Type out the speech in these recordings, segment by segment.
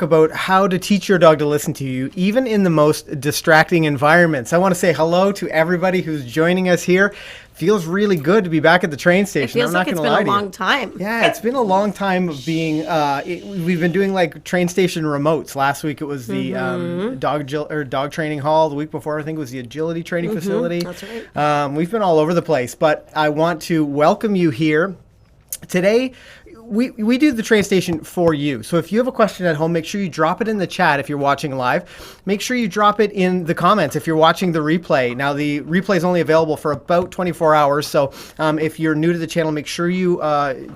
talk about how to teach your dog to listen to you, even in the most distracting environments. I want to say hello to everybody who's joining us here. Feels really good to be back at the train station. It feels like it's been a long time. Yeah, it's been a long time of being. We've been doing like train station remotes. Last week it was the dog training hall. The week before I think it was the agility training facility. That's right. We've been all over the place, but I want to welcome you here today. We do the train station for you. So if you have a question at home, make sure you drop it in the chat if you're watching live. Make sure you drop it in the comments if you're watching the replay. Now, the replay is only available for about 24 hours. So if you're new to the channel, make sure you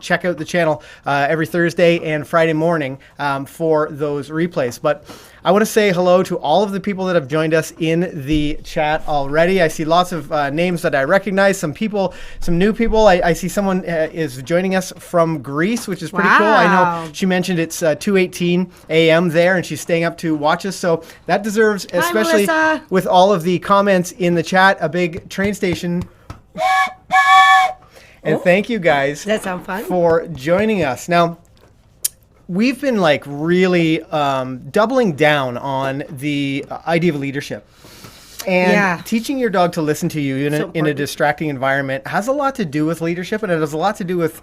check out the channel every Thursday and Friday morning for those replays. But I want to say hello to all of the people that have joined us in the chat already. I see lots of names that I recognize. Some new people. I see someone is joining us from Greece, which is pretty cool. I know she mentioned it's 2:18 a.m. there, and she's staying up to watch us. So that deserves, especially with all of the comments in the chat, a big train station. And thank you guys for joining us. Now, we've been like really doubling down on the idea of leadership. And teaching your dog to listen to you in a distracting environment has a lot to do with leadership, and it has a lot to do with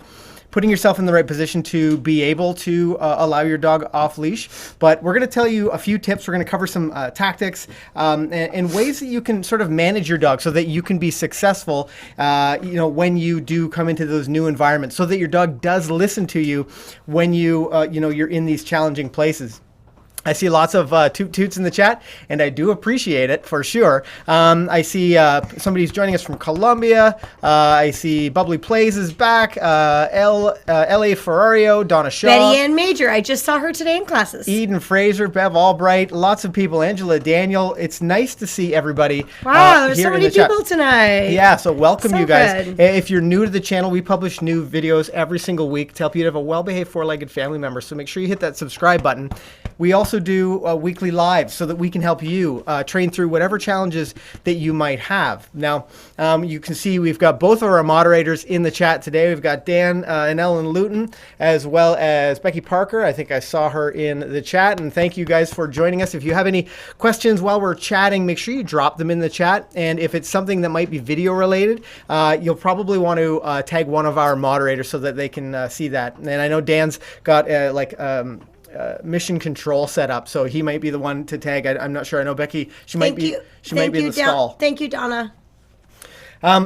putting yourself in the right position to be able to allow your dog off leash. But we're going to tell you a few tips. We're going to cover some tactics and ways that you can sort of manage your dog so that you can be successful, when you do come into those new environments, so that your dog does listen to you when you're in these challenging places. I see lots of toot toots in the chat, and I do appreciate it for sure. I see somebody's joining us from Colombia. I see Bubbly Plays is back. L.A. Ferrario, Donna Shaw. Betty Ann Major. I just saw her today in classes. Eden Fraser, Bev Albright, lots of people. Angela Daniel. It's nice to see everybody. Wow, there's so many people tonight. Yeah, so welcome you guys. Good. If you're new to the channel, we publish new videos every single week to help you to have a well-behaved four-legged family member. So make sure you hit that subscribe button. We also do weekly lives so that we can help you train through whatever challenges that you might have. Now, you can see we've got both of our moderators in the chat today. We've got Dan and Ellen Luton, as well as Becky Parker. I think I saw her in the chat, and thank you guys for joining us. If you have any questions while we're chatting, make sure you drop them in the chat. And if it's something that might be video related, you'll probably want to tag one of our moderators so that they can see that. And I know Dan's got mission control set up, so he might be the one to tag. I'm not sure. I know Becky. She might be in the stall. Thank you, Donna.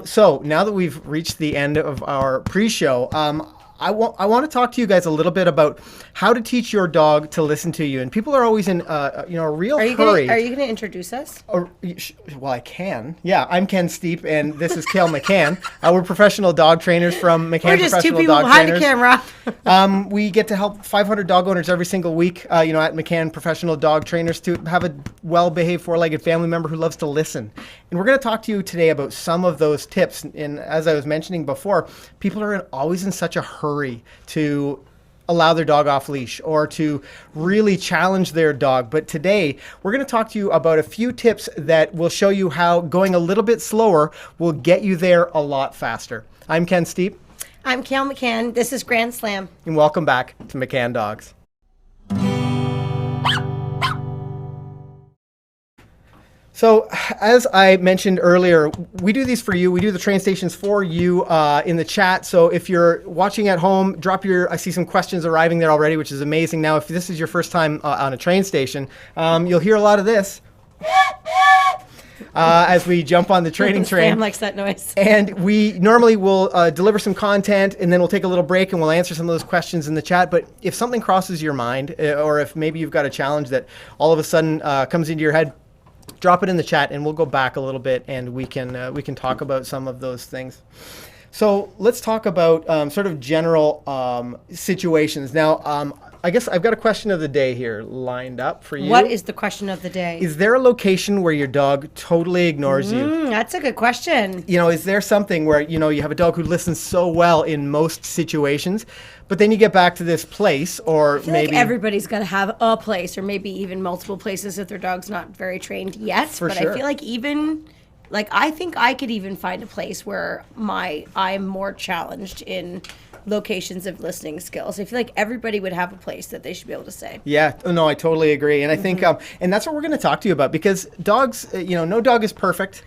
So now that we've reached the end of our pre-show, I want to talk to you guys a little bit about how to teach your dog to listen to you. And people are always in a real hurry. Are you going to introduce us? Well, I can. Yeah, I'm Ken Steepe, and this is Kayl McCann. We're professional dog trainers from McCann We're just Professional two people Dog behind Trainers. the camera. We get to help 500 dog owners every single week, at McCann Professional Dog Trainers, to have a well-behaved four-legged family member who loves to listen. And we're going to talk to you today about some of those tips. And as I was mentioning before, people are always in such a hurry to allow their dog off leash or to really challenge their dog. But today, we're going to talk to you about a few tips that will show you how going a little bit slower will get you there a lot faster. I'm Ken Steepe. I'm Kayl McCann. This is Grand Slam. And welcome back to McCann Dogs. So as I mentioned earlier, we do these for you. We do the train stations for you in the chat. So if you're watching at home, I see some questions arriving there already, which is amazing. Now, if this is your first time on a train station, you'll hear a lot of this as we jump on the training train. Sam likes that noise. And we normally will deliver some content, and then we'll take a little break and we'll answer some of those questions in the chat. But if something crosses your mind, or if maybe you've got a challenge that all of a sudden comes into your head, drop it in the chat and we'll go back a little bit and we can talk about some of those things. So let's talk about sort of general situations. Now, I guess I've got a question of the day here lined up for you. What is the question of the day? Is there a location where your dog totally ignores you? That's a good question. Is there something where, you have a dog who listens so well in most situations, but then you get back to this place, or I feel maybe like everybody's got to have a place, or maybe even multiple places if their dog's not very trained yet. For but sure. I feel like I think I could even find a place where I'm more challenged in locations of listening skills. I feel like everybody would have a place that they should be able to say. Yeah, no, I totally agree. And I think, and that's what we're going to talk to you about, because dogs, no dog is perfect.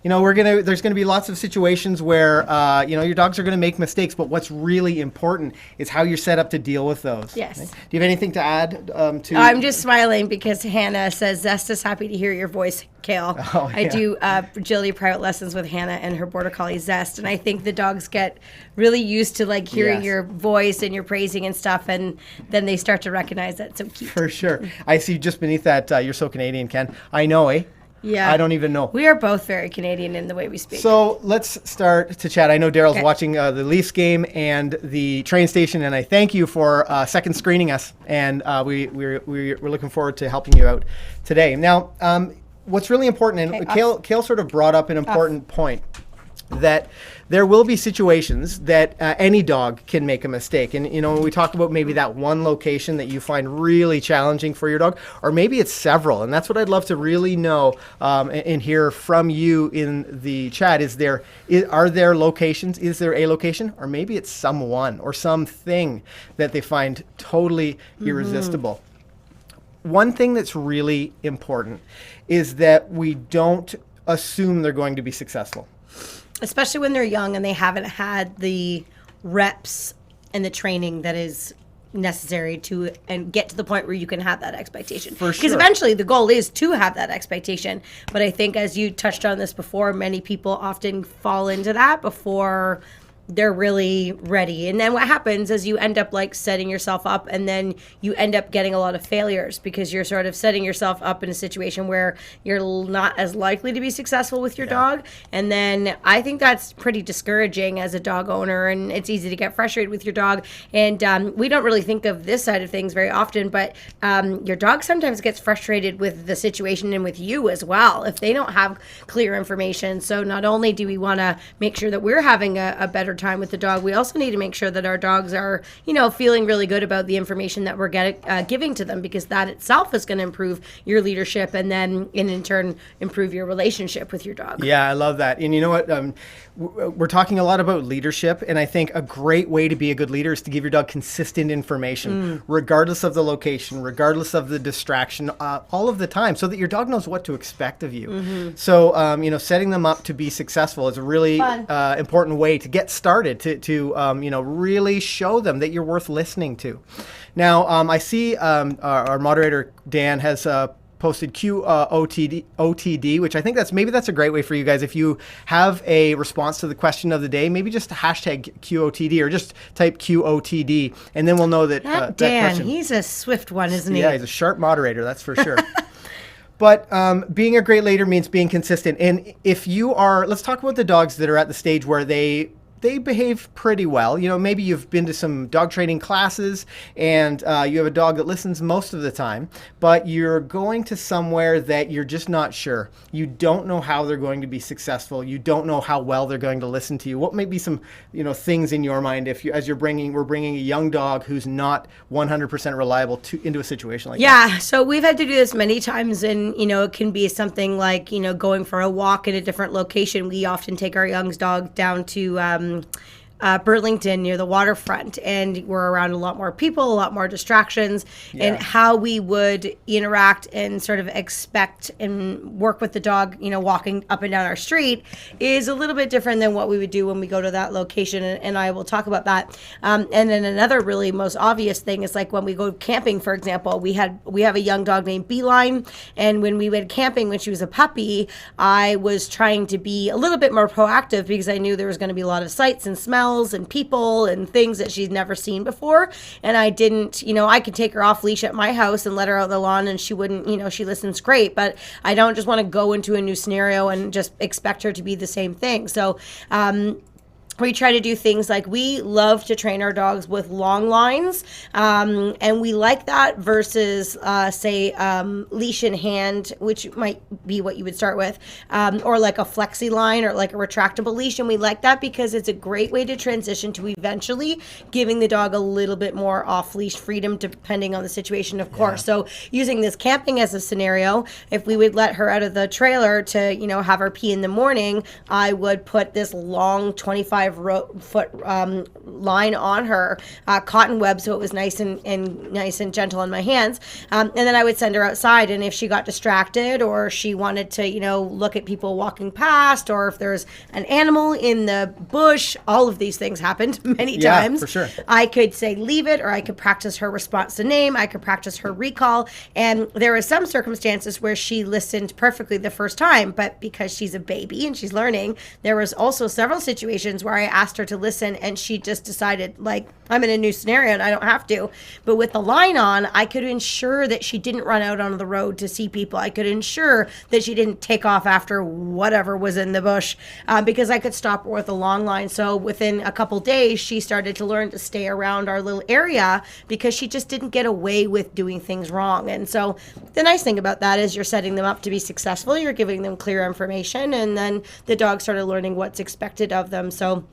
There's going to be lots of situations where, your dogs are going to make mistakes, but what's really important is how you're set up to deal with those. Yes. Right? Do you have anything to add to? I'm just smiling because Hannah says, Zest is happy to hear your voice, Kayl. Oh, yeah. I do agility private lessons with Hannah and her border collie Zest, and I think the dogs get really used to like hearing your voice and your praising and stuff, and then they start to recognize that. So cute. For sure. I see just beneath that, you're so Canadian, Ken. I know, eh? Yeah. I don't even know. We are both very Canadian in the way we speak. So let's start to chat. I know Daryl's watching the Leafs game and the train station, and I thank you for second screening us. And we're looking forward to helping you out today. Now, what's really important, and Kayl sort of brought up an important point, that there will be situations that any dog can make a mistake. And, when we talk about maybe that one location that you find really challenging for your dog, or maybe it's several. And that's what I'd love to really know and hear from you in the chat. Are there locations? Is there a location? Or maybe it's someone or something that they find totally irresistible. One thing that's really important is that we don't assume they're going to be successful. Especially when they're young and they haven't had the reps and the training that is necessary to and get to the point where you can have that expectation. For sure. Because eventually the goal is to have that expectation. But I think, as you touched on this before, many people often fall into that before they're really ready. And then what happens is you end up like setting yourself up, and then you end up getting a lot of failures because you're sort of setting yourself up in a situation where you're not as likely to be successful with your dog. And then I think that's pretty discouraging as a dog owner, and it's easy to get frustrated with your dog. And we don't really think of this side of things very often, but your dog sometimes gets frustrated with the situation and with you as well if they don't have clear information. So not only do we want to make sure that we're having a better time with the dog, we also need to make sure that our dogs are, feeling really good about the information that we're giving to them, because that itself is going to improve your leadership and then in turn improve your relationship with your dog. Yeah, I love that. And you know what? We're talking a lot about leadership, and I think a great way to be a good leader is to give your dog consistent information, regardless of the location, regardless of the distraction, all of the time, so that your dog knows what to expect of you. So, setting them up to be successful is a really important way to get started, to really show them that you're worth listening to. Now, I see our moderator, Dan, has posted QOTD, which I think that's a great way for you guys. If you have a response to the question of the day, maybe just hashtag QOTD or just type QOTD, and then we'll know that Dan, that question. He's a swift one, isn't he? Yeah, he's a sharp moderator, that's for sure. But being a great leader means being consistent. And if you are, let's talk about the dogs that are at the stage where they behave pretty well. Maybe you've been to some dog training classes and you have a dog that listens most of the time, but you're going to somewhere that you're just not sure. You don't know how they're going to be successful. You don't know how well they're going to listen to you. What may be some, things in your mind we're bringing a young dog who's not 100% reliable into a situation like that? Yeah, so we've had to do this many times, and it can be something like going for a walk in a different location. We often take our young dog down to Burlington near the waterfront, and we're around a lot more people, a lot more distractions, and how we would interact and sort of expect and work with the dog, walking up and down our street is a little bit different than what we would do when we go to that location, and I will talk about that. And then another really most obvious thing is like when we go camping, for example, we have a young dog named Beeline, and when we went camping when she was a puppy, I was trying to be a little bit more proactive because I knew there was going to be a lot of sights and smells and people and things that she'd never seen before. And I didn't, I could take her off leash at my house and let her out on the lawn and she wouldn't, she listens great, but I don't just want to go into a new scenario and just expect her to be the same thing. So, we try to do things like we love to train our dogs with long lines, and we like that versus, say, leash in hand, which might be what you would start with, or like a flexi line or like a retractable leash. And we like that because it's a great way to transition to eventually giving the dog a little bit more off-leash freedom depending on the situation, of course. So using this camping as a scenario, if we would let her out of the trailer to, have her pee in the morning, I would put this long 25 5-foot line on her, cotton web, so it was nice and gentle on my hands. And then I would send her outside, and if she got distracted or she wanted to, look at people walking past, or if there's an animal in the bush, all of these things happened many times. For sure. I could say leave it, or I could practice her response to name. I could practice her recall. And there were some circumstances where she listened perfectly the first time, but because she's a baby and she's learning, there was also several situations where I asked her to listen and she just decided, like, I'm in a new scenario and I don't have to. But with the line on, I could ensure that she didn't run out on the road to see people. I could ensure that she didn't take off after whatever was in the bush, because I could stop her with a long line. So within a couple days, she started to learn to stay around our little area because she just didn't get away with doing things wrong. And so the nice thing about that is you're setting them up to be successful. You're giving them clear information, and then the dog started learning what's expected of them. So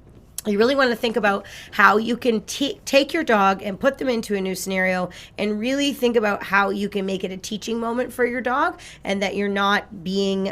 you really want to think about how you can take your dog and put them into a new scenario, and really think about how you can make it a teaching moment for your dog, and that you're not being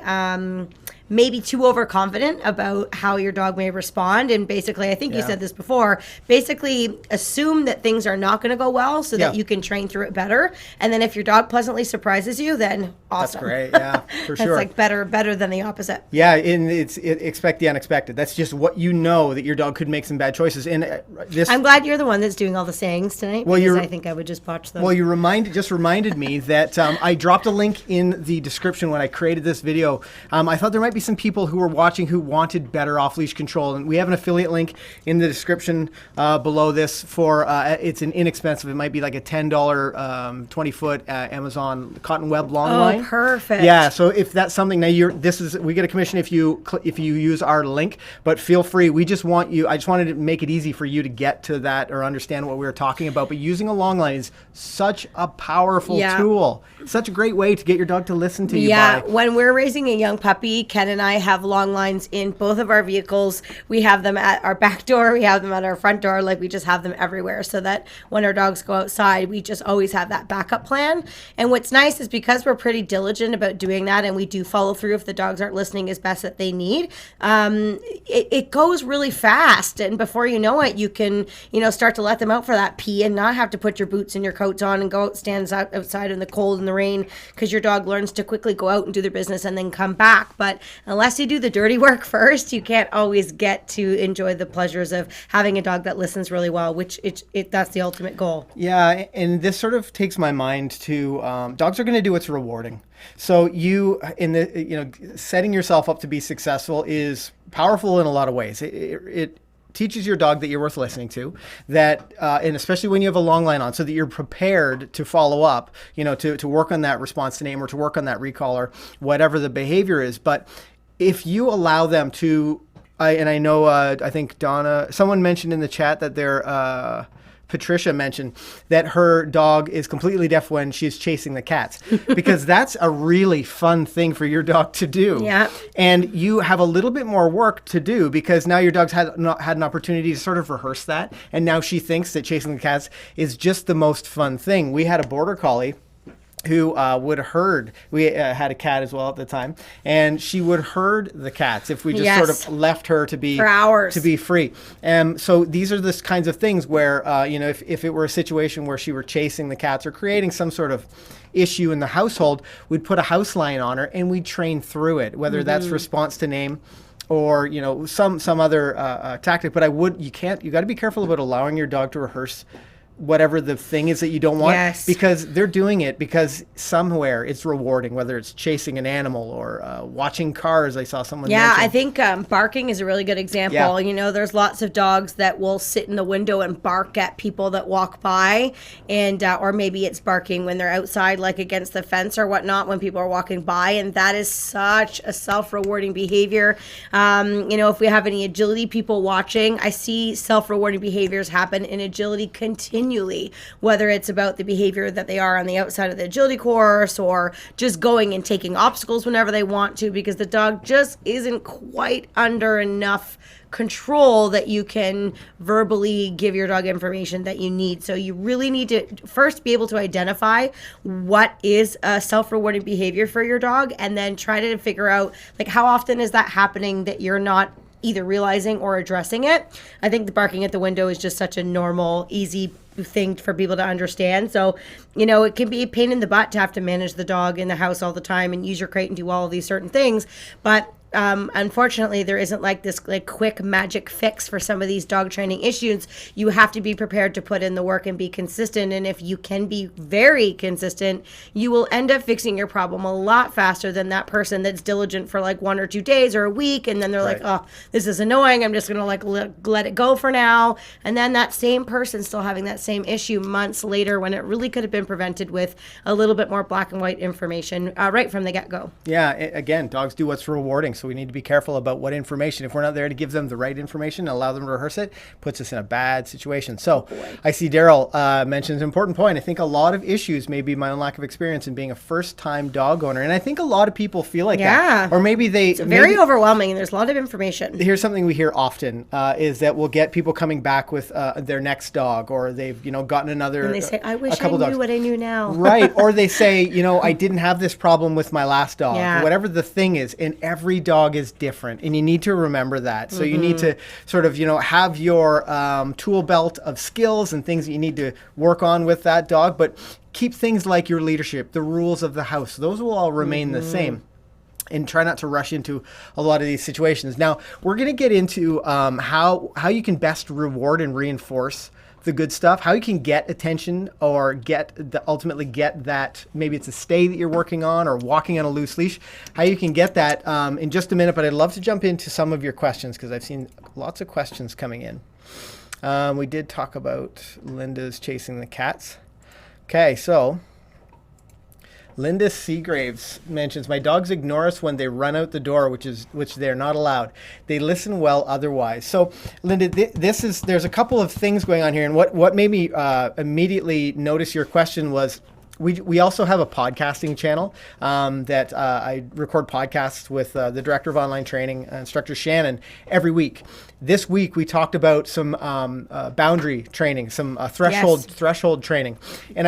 maybe too overconfident about how your dog may respond. And basically, I think you said this before, basically assume that things are not going to go well so that you can train through it better. And then if your dog pleasantly surprises you, then awesome. That's great. Yeah, for sure. That's like better than the opposite. Yeah, and expect the unexpected. That's just what you know, that your dog could make some bad choices. And I'm glad you're the one that's doing all the sayings tonight, because I think I would just botch them. Well, you reminded me that I dropped a link in the description when I created this video. I thought there might be some people who were watching who wanted better off-leash control, and we have an affiliate link in the description below this for it's an inexpensive, it might be like a $10 20-foot Amazon cotton web long line. Oh, perfect. Yeah, so if that's something, now we get a commission if you use our link, but feel free. I just wanted to make it easy for you to get to that or understand what we were talking about. But using a long line is such a powerful tool. Such a great way to get your dog to listen to you. Yeah, when we're raising a young puppy, Ken and I have long lines in both of our vehicles. We have them at our back door, we have them at our front door, like we just have them everywhere, so that when our dogs go outside, we just always have that backup plan. And what's nice is because we're pretty diligent about doing that, and we do follow through if the dogs aren't listening as best that they need, it goes really fast, and before you know it, you can start to let them out for that pee and not have to put your boots and your coats on and go stand outside in the cold and the rain, because your dog learns to quickly go out and do their business and then come back. But unless you do the dirty work first, you can't always get to enjoy the pleasures of having a dog that listens really well, which that's the ultimate goal. Yeah, and this sort of takes my mind to dogs are going to do what's rewarding. So setting yourself up to be successful is powerful in a lot of ways. It teaches your dog that you're worth listening to, that and especially when you have a long line on, so that you're prepared to follow up, to work on that response to name, or to work on that recall, or whatever the behavior is. But if you allow them to, I know, I think someone mentioned in the chat that Patricia mentioned that her dog is completely deaf when she's chasing the cats, because that's a really fun thing for your dog to do. Yeah. And you have a little bit more work to do, because now your dog's had an opportunity to sort of rehearse that. And now she thinks that chasing the cats is just the most fun thing. We had a border collie who would herd. We had a cat as well at the time, and she would herd the cats if we just sort of left her to be for hours, to be free. So these are the kinds of things where if it were a situation where she were chasing the cats or creating some sort of issue in the household, we'd put a house line on her and we'd train through it, whether that's response to name or some other tactic. But you got to be careful about allowing your dog to rehearse whatever the thing is that you don't want, because they're doing it because somewhere it's rewarding, whether it's chasing an animal or watching cars. I saw someone mention. I think barking is a really good example. There's lots of dogs that will sit in the window and bark at people that walk by, and or maybe it's barking when they're outside, like against the fence or whatnot, when people are walking by, and that is such a self-rewarding behavior. If we have any agility people watching, I see self-rewarding behaviors happen in agility continually, whether it's about the behavior that they are on the outside of the agility course, or just going and taking obstacles whenever they want to, because the dog just isn't quite under enough control that you can verbally give your dog information that you need. So you really need to first be able to identify what is a self-rewarding behavior for your dog, and then try to figure out, like, how often is that happening that you're not either realizing or addressing it. I think the barking at the window is just such a normal, easy thing for people to understand. So, it can be a pain in the butt to have to manage the dog in the house all the time and use your crate and do all of these certain things. But unfortunately, there isn't this quick magic fix for some of these dog training issues. You have to be prepared to put in the work and be consistent. And if you can be very consistent, you will end up fixing your problem a lot faster than that person that's diligent for 1 or 2 days or a week. And then they're like, oh, this is annoying. I'm just going to let it go for now. And then that same person still having that same issue months later when it really could have been prevented with a little bit more black and white information right from the get-go. Yeah. Again, dogs do what's rewarding. So we need to be careful about what information. If we're not there to give them the right information and allow them to rehearse it, puts us in a bad situation. So I see Daryl mentions an important point. I think a lot of issues may be my own lack of experience in being a first-time dog owner. And I think a lot of people feel like that. Or maybe it's very overwhelming and there's a lot of information. Here's something we hear often is that we'll get people coming back with their next dog, or they've gotten another. And they say, I wish I knew what I knew now. Right. Or they say, I didn't have this problem with my last dog. Yeah. Whatever the thing is, and every dog is different, and you need to remember that. So you need to sort of have your tool belt of skills and things that you need to work on with that dog, but keep things like your leadership, the rules of the house, those will all remain the same. And try not to rush into a lot of these situations. Now, we're going to get into how you can best reward and reinforce the good stuff, how you can get attention or ultimately get that, maybe it's a stay that you're working on or walking on a loose leash, how you can get that in just a minute. But I'd love to jump into some of your questions because I've seen lots of questions coming in. We did talk about Linda's chasing the cats. Okay, so Linda Seagraves mentions, my dogs ignore us when they run out the door, which they're not allowed. They listen well otherwise. So, Linda, there's a couple of things going on here, and what made me immediately notice your question was, we also have a podcasting channel that I record podcasts with the director of online training, instructor Shannon, every week. This week we talked about some boundary training, some threshold training, and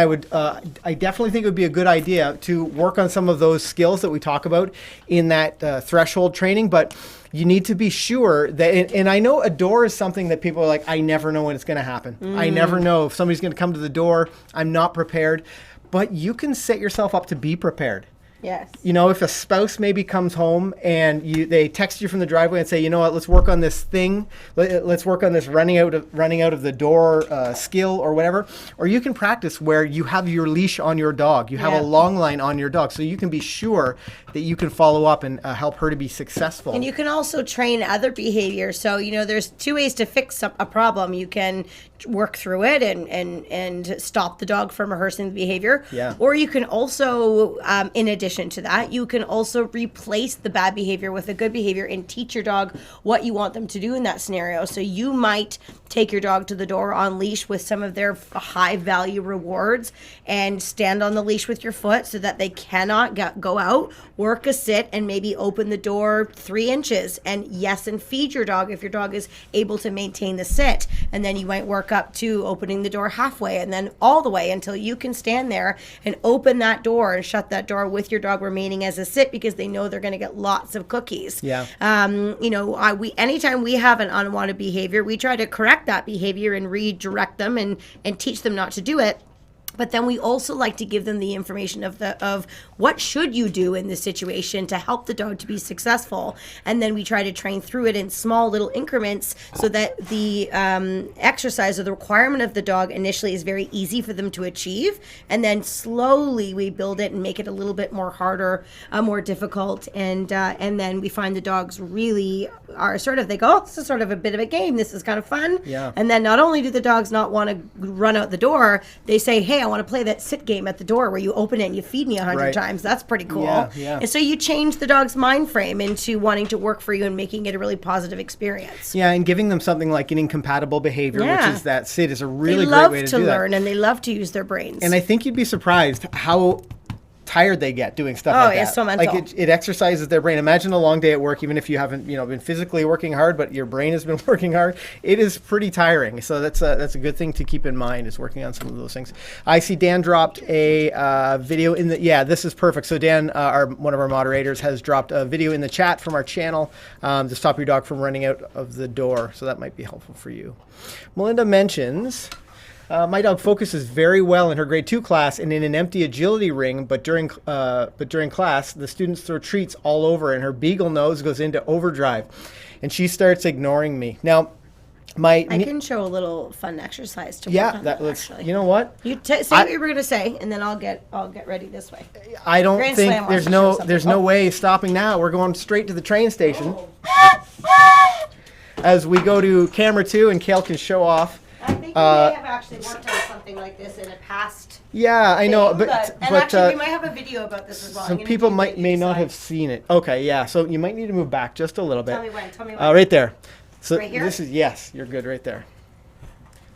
I definitely think it would be a good idea to work on some of those skills that we talk about in that threshold training. But you need to be sure that, and I know a door is something that people are like, I never know when it's going to happen. I never know if somebody's going to come to the door. I'm not prepared. But you can set yourself up to be prepared. Yes. If a spouse maybe comes home and they text you from the driveway and say, you know what, let's work on this thing. Let's work on this running out of the door skill or whatever. Or you can practice where you have your leash on your dog. You have a long line on your dog. So you can be sure that you can follow up and help her to be successful. And you can also train other behavior. So, there's 2 ways to fix a problem. You can work through it and stop the dog from rehearsing the behavior. Yeah. Or you can also, in addition to that, you can also replace the bad behavior with a good behavior and teach your dog what you want them to do in that scenario. So you might take your dog to the door on leash with some of their high value rewards and stand on the leash with your foot so that they cannot go out, work a sit, and maybe open the door 3 inches and feed your dog if your dog is able to maintain the sit. And then you might work up to opening the door halfway and then all the way until you can stand there and open that door and shut that door with your dog remaining as a sit, because they know they're going to get lots of cookies. Yeah. Anytime we have an unwanted behavior, we try to correct that behavior and redirect them and teach them not to do it. But then we also like to give them the information of what should you do in this situation to help the dog to be successful. And then we try to train through it in small little increments so that the exercise or the requirement of the dog initially is very easy for them to achieve. And then slowly we build it and make it a little bit more harder, more difficult. And then we find the dogs really are they go, oh, this is sort of a bit of a game. This is kind of fun. Yeah. And then not only do the dogs not want to run out the door, they say, hey, I want to play that sit game at the door where you open it and you feed me 100 times. That's pretty cool. Yeah. And so you change the dog's mind frame into wanting to work for you and making it a really positive experience. Yeah, and giving them something like an incompatible behavior, which is that sit, is a really great way to do that. They love to learn and they love to use their brains. And I think you'd be surprised how tired they get doing stuff like that. Oh, it's so mental. Like it exercises their brain. Imagine a long day at work, even if you haven't, been physically working hard, but your brain has been working hard. It is pretty tiring. So that's a good thing to keep in mind, is working on some of those things. I see Dan dropped a video in the, this is perfect. So Dan, one of our moderators, has dropped a video in the chat from our channel to stop your dog from running out of the door. So that might be helpful for you. Melinda mentions, my dog focuses very well in her grade 2 class and in an empty agility ring, but during class, the students throw treats all over and her beagle nose goes into overdrive and she starts ignoring me. Now, I can show a little fun exercise to work on that, actually. You know what? You say what you were going to say, and then I'll get ready this way. I don't think there's no way stopping now. We're going straight to the train station. As we go to camera 2 and Kayl can show off. I think we may have actually worked on something like this in a past. Yeah, I know, but actually, we might have a video about this as well. Some people may not have seen it. Okay, yeah, so you might need to move back just a little bit. Tell me when. Right there. So right here? This is, yes, you're good right there.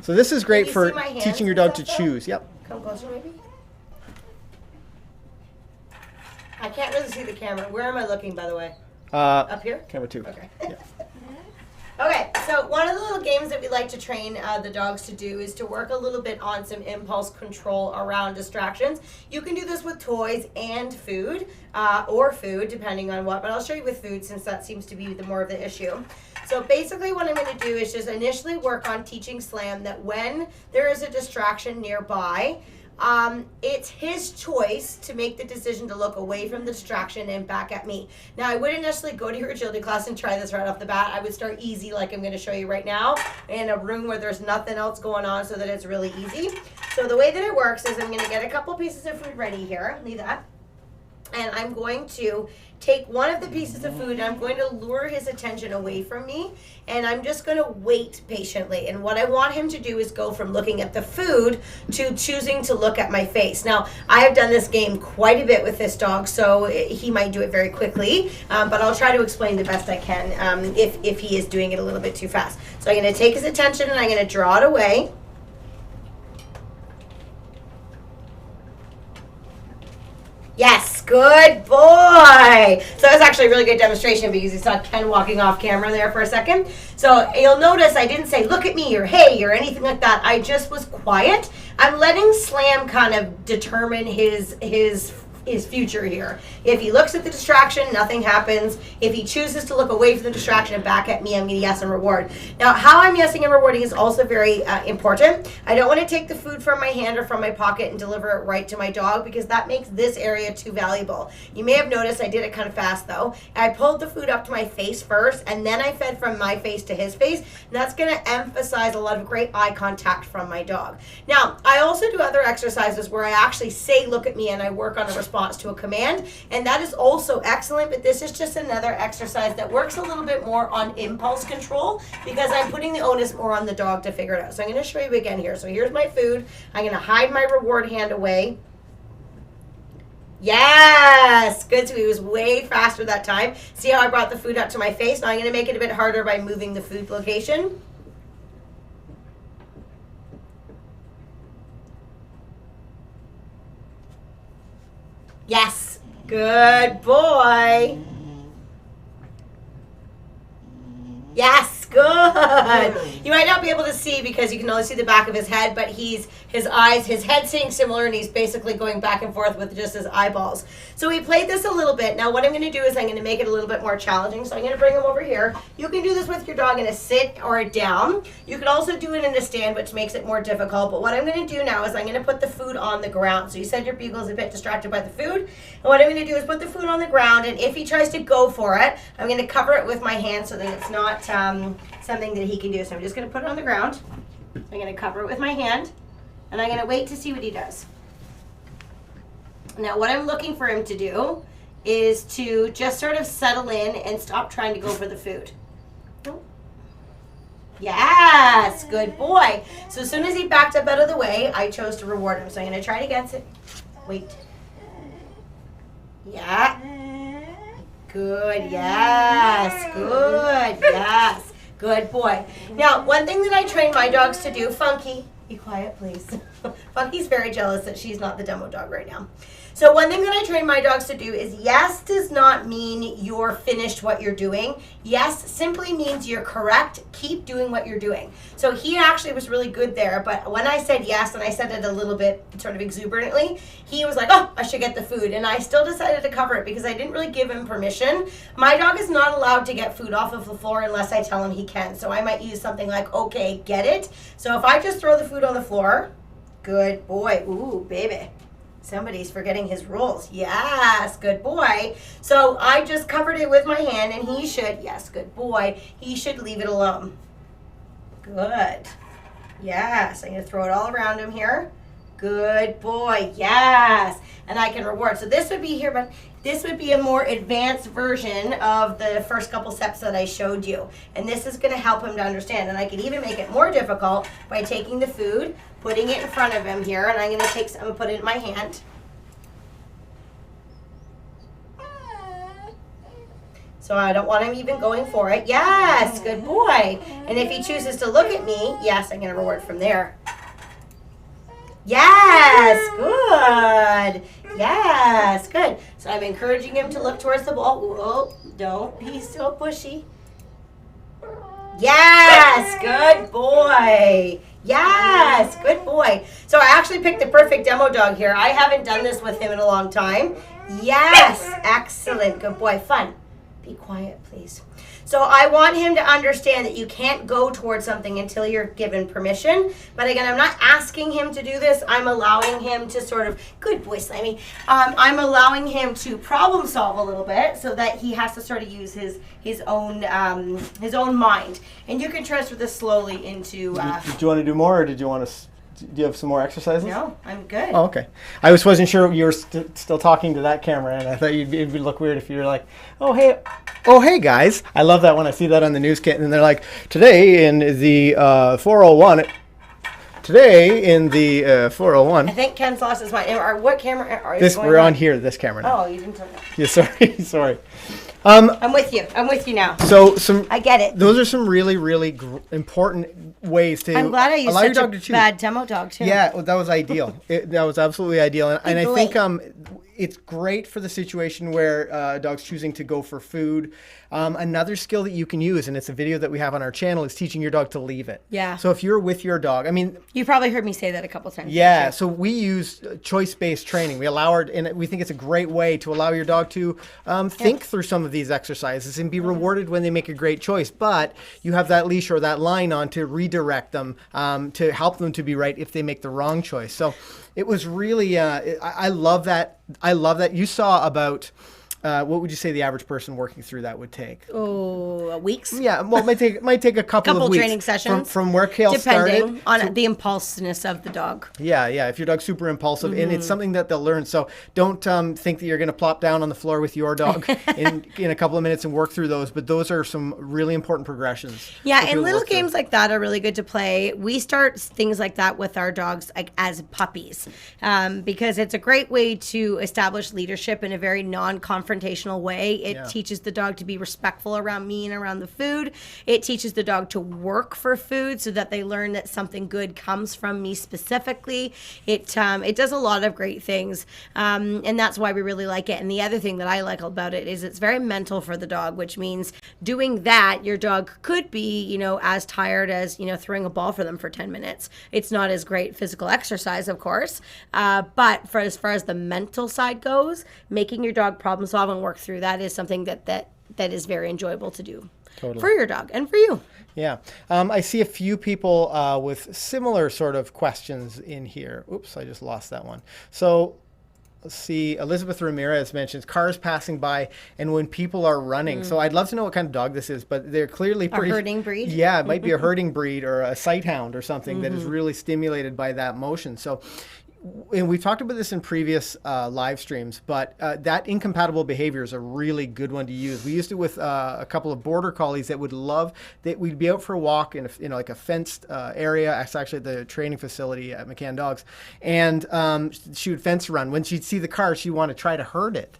So this is great for teaching your dog to choose. Yep. Come closer, maybe. I can't really see the camera. Where am I looking, by the way? Up here? Camera 2. Okay. Yeah. Okay, so one of the little games that we like to train the dogs to do is to work a little bit on some impulse control around distractions. You can do this with toys and food, or food, depending on what, but I'll show you with food since that seems to be the more of the issue. So basically what I'm going to do is just initially work on teaching Slam that when there is a distraction nearby, it's his choice to make the decision to look away from the distraction and back at me. Now, I wouldn't necessarily go to your agility class and try this right off the bat. I would start easy, like I'm going to show you right now, in a room where there's nothing else going on so that it's really easy. So the way that it works is I'm going to get a couple pieces of food ready here. Leave that. And I'm going to take one of the pieces of food and I'm going to lure his attention away from me, and I'm just going to wait patiently. And what I want him to do is go from looking at the food to choosing to look at my face. Now, I have done this game quite a bit with this dog, so he might do it very quickly, but I'll try to explain the best I can if he is doing it a little bit too fast. So I'm going to take his attention and I'm going to draw it away. Yes, good boy. So that was actually a really good demonstration because you saw Ken walking off camera there for a second. So you'll notice I didn't say look at me or hey or anything like that. I just was quiet. I'm letting Slam kind of determine his future here. If he looks at the distraction, nothing happens. If he chooses to look away from the distraction and back at me, I'm going to yes and reward. Now, how I'm yesing and rewarding is also very important. I don't want to take the food from my hand or from my pocket and deliver it right to my dog because that makes this area too valuable. You may have noticed I did it kind of fast though. I pulled the food up to my face first and then I fed from my face to his face. And that's going to emphasize a lot of great eye contact from my dog. Now, I also do other exercises where I actually say look at me and I work on a response to a command, and that is also excellent, but this is just another exercise that works a little bit more on impulse control because I'm putting the onus more on the dog to figure it out. So I'm going to show you again here. So here's my food. I'm going to hide my reward hand away. Yes, good. So he was way faster that time. See how I brought the food up to my face? Now I'm going to make it a bit harder by moving the food location. Yes, good boy. Yes, good. You might not be able to see because you can only see the back of his head, but his head's staying similar, and he's basically going back and forth with just his eyeballs. So we played this a little bit. Now what I'm going to do is I'm going to make it a little bit more challenging. So I'm going to bring him over here. You can do this with your dog in a sit or a down. You can also do it in a stand, which makes it more difficult. But what I'm going to do now is I'm going to put the food on the ground. So you said your beagle is a bit distracted by the food. And what I'm going to do is put the food on the ground, and if he tries to go for it, I'm going to cover it with my hand so that it's not something that he can do. So I'm just going to put it on the ground. I'm going to cover it with my hand, and I'm going to wait to see what he does. Now what I'm looking for him to do is to just sort of settle in and stop trying to go for the food. Yes, good boy. So as soon as he backed up out of the way, I chose to reward him. So I'm going to try it against it. Wait. Yeah. Good, yes. Good, yes. Good boy. Now, one thing that I train my dogs to do, Funky, be quiet, please. Funky's very jealous that she's not the demo dog right now. So one thing that I train my dogs to do is yes does not mean you're finished what you're doing. Yes simply means you're correct. Keep doing what you're doing. So he actually was really good there, but when I said yes, and I said it a little bit sort of exuberantly, he was like, oh, I should get the food. And I still decided to cover it because I didn't really give him permission. My dog is not allowed to get food off of the floor unless I tell him he can. So I might use something like, okay, get it. So if I just throw the food on the floor, good boy. Ooh, baby. Somebody's forgetting his rules. Yes, good boy. So I just covered it with my hand, and he should, yes, good boy. He should leave it alone. Good. Yes, I'm going to throw it all around him here. Good boy. Yes. And I can reward. So this would be here, but this would be a more advanced version of the first couple steps that I showed you. And this is going to help him to understand. And I can even make it more difficult by taking the food, putting it in front of him here, and I'm going to take some and put it in my hand. So I don't want him even going for it. Yes, good boy. And if he chooses to look at me, yes, I'm going to reward from there. Yes, good. Yes, good. So I'm encouraging him to look towards the ball. Whoa, don't be so pushy. Yes, good boy. Yes, good boy. So I actually picked the perfect demo dog here. I haven't done this with him in a long time. Yes, excellent, good boy. Fun. Be quiet, please. So I want him to understand that you can't go towards something until you're given permission. But again, I'm not asking him to do this. I'm allowing him to sort of, good boy, Slimey. I'm allowing him to problem solve a little bit so that he has to sort of use his own mind. And you can transfer this slowly into. Did you want to do more, or did you want to? Do you have some more exercises? No, I'm good. Oh, okay. I wasn't sure you were still talking to that camera, and I thought it'd look weird if you were like, oh hey guys. I love that when I see that on the news kit, and they're like, today in the 401. Today in the 401. I think Ken's lost his mind. Or what camera are you this? Going We're on here. This camera now. Oh, you didn't tell me. Yeah, sorry. I'm with you. I'm with you now. So I get it. Those are some really, really important ways to I'm glad I used allow your such dog a to choose. bad demo dog too. Yeah, well, that was ideal. That was absolutely ideal, and I think it's great for the situation where dog's choosing to go for food. Another skill that you can use, and it's a video that we have on our channel, is teaching your dog to leave it. Yeah. So if you're with your dog, I mean, you probably heard me say that a couple times. Yeah. So we use choice-based training. And we think it's a great way to allow your dog to think through some of these exercises and be rewarded when they make a great choice. But you have that leash or that line on to redirect them, to help them to be right if they make the wrong choice. So it was really, I love that. I love that. You saw about, what would you say the average person working through that would take? Oh, weeks? Yeah, well, it might take a couple of weeks. Training sessions. From where Kayl started. Depending on the impulsiveness of the dog. Yeah. If your dog's super impulsive, and it's something that they'll learn. So don't think that you're going to plop down on the floor with your dog in a couple of minutes and work through those. But those are some really important progressions. Yeah, and little games like that are really good to play. We start things like that with our dogs as puppies, because it's a great way to establish leadership in a very non-confrontational way. It teaches the dog to be respectful around me and around the food. It teaches the dog to work for food so that they learn that something good comes from me specifically. It does a lot of great things, and that's why we really like it. And the other thing that I like about it is it's very mental for the dog, which means doing that, your dog could be, as tired as, throwing a ball for them for 10 minutes. It's not as great physical exercise, of course, but for as far as the mental side goes, making your dog problem solve and work through that is something that is very enjoyable to do. Totally. For your dog and for you. Yeah. I see a few people with similar sort of questions in here. Oops, I just lost that one. So let's see. Elizabeth Ramirez mentions cars passing by and when people are running. So I'd love to know what kind of dog this is, but they're clearly pretty... A herding breed? Yeah, it might be a herding breed or a sight hound or something that is really stimulated by that motion. So... And we've talked about this in previous live streams, but that incompatible behavior is a really good one to use. We used it with a couple of border collies that would love that we'd be out for a walk in like a fenced area. It's actually at the training facility at McCann Dogs, and she would fence run. When she'd see the car, she'd want to try to herd it.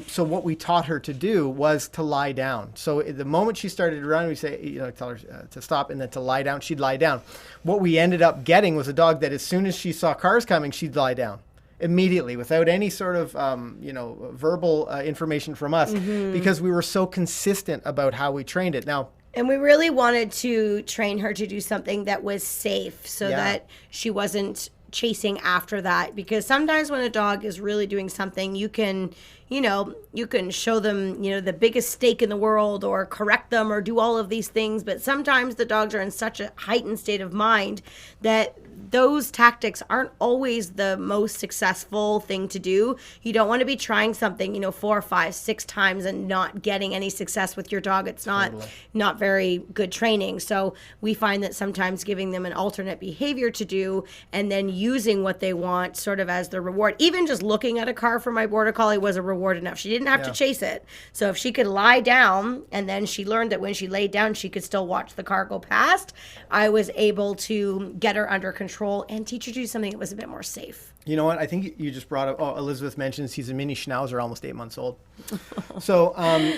So what we taught her to do was to lie down. So the moment she started to run, we say, tell her to stop and then to lie down. She'd lie down. What we ended up getting was a dog that as soon as she saw cars coming, she'd lie down. immediately without any sort of, verbal information from us because we were so consistent about how we trained it. Now, and we really wanted to train her to do something that was safe so that she wasn't chasing after that, because sometimes when a dog is really doing something, you can show them, the biggest steak in the world or correct them or do all of these things. But sometimes the dogs are in such a heightened state of mind that those tactics aren't always the most successful thing to do. You don't want to be trying something, 4, 5, 6 times and not getting any success with your dog. It's not very good training. So we find that sometimes giving them an alternate behavior to do and then using what they want sort of as the reward. Even just looking at a car for my Border Collie was a reward enough. She didn't have to chase it. So if she could lie down, and then she learned that when she laid down, she could still watch the car go past, I was able to get her under control and teach her to do something that was a bit more safe. You know what? I think you just brought up, Elizabeth mentions he's a mini Schnauzer, almost 8 months old. So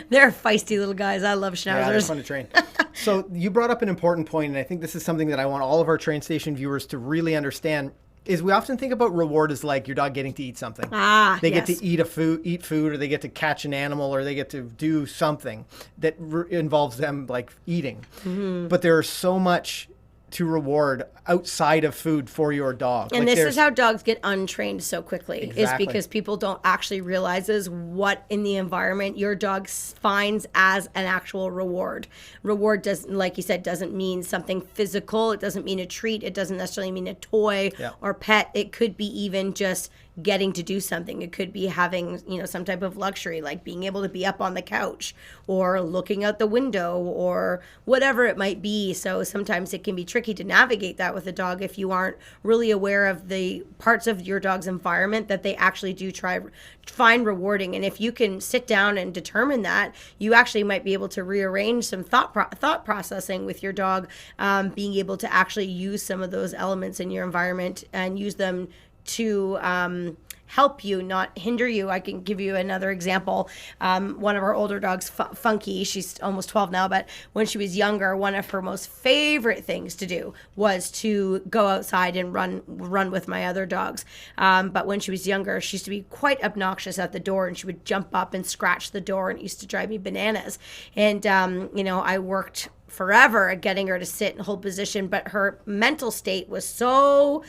they're feisty little guys. I love Schnauzers. Yeah, they're fun to train. So you brought up an important point, and I think this is something that I want all of our train station viewers to really understand. Is we often think about reward as like your dog getting to eat something. They get to eat food, or they get to catch an animal, or they get to do something that involves them like eating. But there is so much to reward outside of food for your dog. And this is how dogs get untrained so quickly. Exactly. Is because people don't actually realize what in the environment your dog finds as an actual reward. Reward doesn't, like you said, doesn't mean something physical. It doesn't mean a treat. It doesn't necessarily mean a toy or pet. It could be even just getting to do something. It could be having, some type of luxury, like being able to be up on the couch or looking out the window or whatever it might be. So sometimes it can be tricky to navigate that with a dog if you aren't really aware of the parts of your dog's environment that they actually do find rewarding. And if you can sit down and determine that, you actually might be able to rearrange some thought processing with your dog, being able to actually use some of those elements in your environment and use them to help you, not hinder you. I can give you another example. One of our older dogs, Funky, she's almost 12 now, but when she was younger, one of her most favorite things to do was to go outside and run with my other dogs. But when she was younger, she used to be quite obnoxious at the door, and she would jump up and scratch the door, and it used to drive me bananas. And, I worked forever at getting her to sit and hold position, but her mental state was so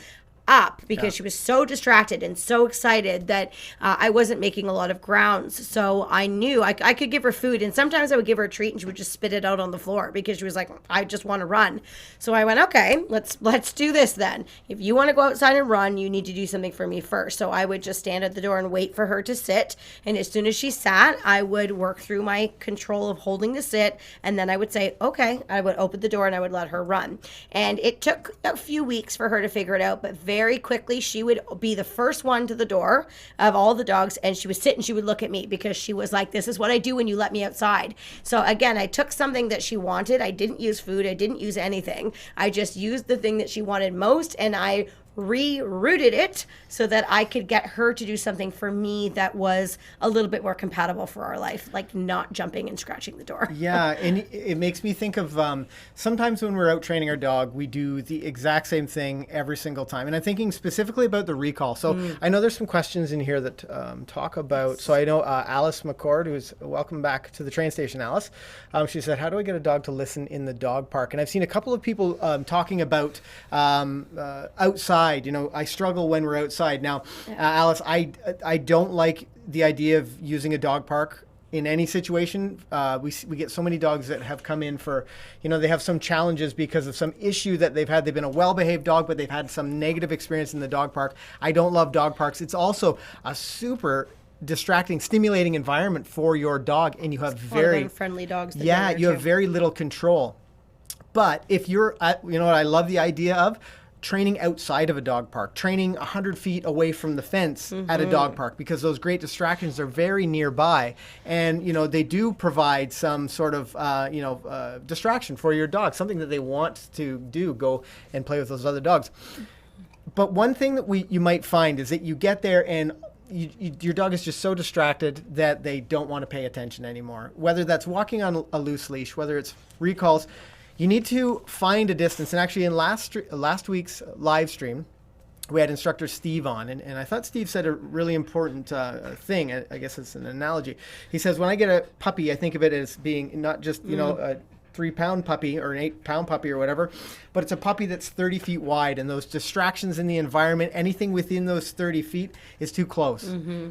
up because she was so distracted and so excited that I wasn't making a lot of grounds. So I knew I could give her food, and sometimes I would give her a treat and she would just spit it out on the floor because she was like, I just want to run. So I went, okay, let's do this then. If you want to go outside and run, you need to do something for me first. So I would just stand at the door and wait for her to sit. And as soon as she sat, I would work through my control of holding the sit. And then I would say, okay, I would open the door and I would let her run. And it took a few weeks for her to figure it out, but very quickly she would be the first one to the door of all the dogs, and she would sit and she would look at me because she was like, this is what I do when you let me outside. So again, I took something that she wanted. I didn't use food. I didn't use anything. I just used the thing that she wanted most, and I rerouted it so that I could get her to do something for me that was a little bit more compatible for our life, like not jumping and scratching the door. Yeah, and it makes me think of sometimes when we're out training our dog, we do the exact same thing every single time. And I'm thinking specifically about the recall. So I know there's some questions in here that talk about, so I know Alice McCord, who's welcome back to the train station, Alice. She said, how do I get a dog to listen in the dog park? And I've seen a couple of people talking about outside. I struggle when we're outside. Now, Alice, I don't like the idea of using a dog park in any situation. We get so many dogs that have come in for, they have some challenges because of some issue that they've had. They've been a well-behaved dog, but they've had some negative experience in the dog park. I don't love dog parks. It's also a super distracting, stimulating environment for your dog, and you have very friendly dogs. Yeah, you have very little control. But if you're, what I love the idea of training outside of a dog park, training 100 feet away from the fence at a dog park, because those great distractions are very nearby, and they do provide some sort of distraction for your dog, something that they want to do, go and play with those other dogs. But one thing that you might find is that you get there and your dog is just so distracted that they don't want to pay attention anymore, whether that's walking on a loose leash, whether it's recalls. You need to find a distance. And actually in last week's live stream, we had instructor Steve on, and I thought Steve said a really important thing. I guess it's an analogy. He says, when I get a puppy, I think of it as being not just, a 3-pound puppy or an 8-pound puppy or whatever, but it's a puppy that's 30 feet wide, and those distractions in the environment, anything within those 30 feet is too close.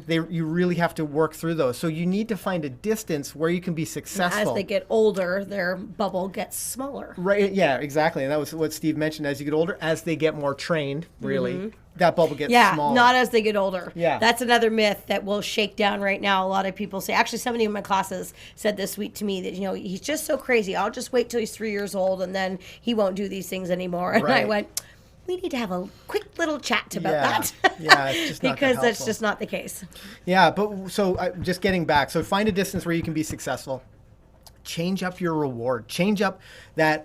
You really have to work through those. So you need to find a distance where you can be successful. As they get older, their bubble gets smaller. Right. Yeah, exactly. And that was what Steve mentioned. As you get older, as they get more trained, really, that bubble gets smaller. Not as they get older. Yeah. That's another myth that we'll shake down right now. A lot of people say, actually, somebody in my classes said this week to me that, he's just so crazy. I'll just wait till he's 3 years old and then he won't do these things anymore. And I went, we need to have a quick little chat about that. Yeah, it's just not because that's just not the case. Yeah, but so just getting back. So find a distance where you can be successful. Change up your reward. Change up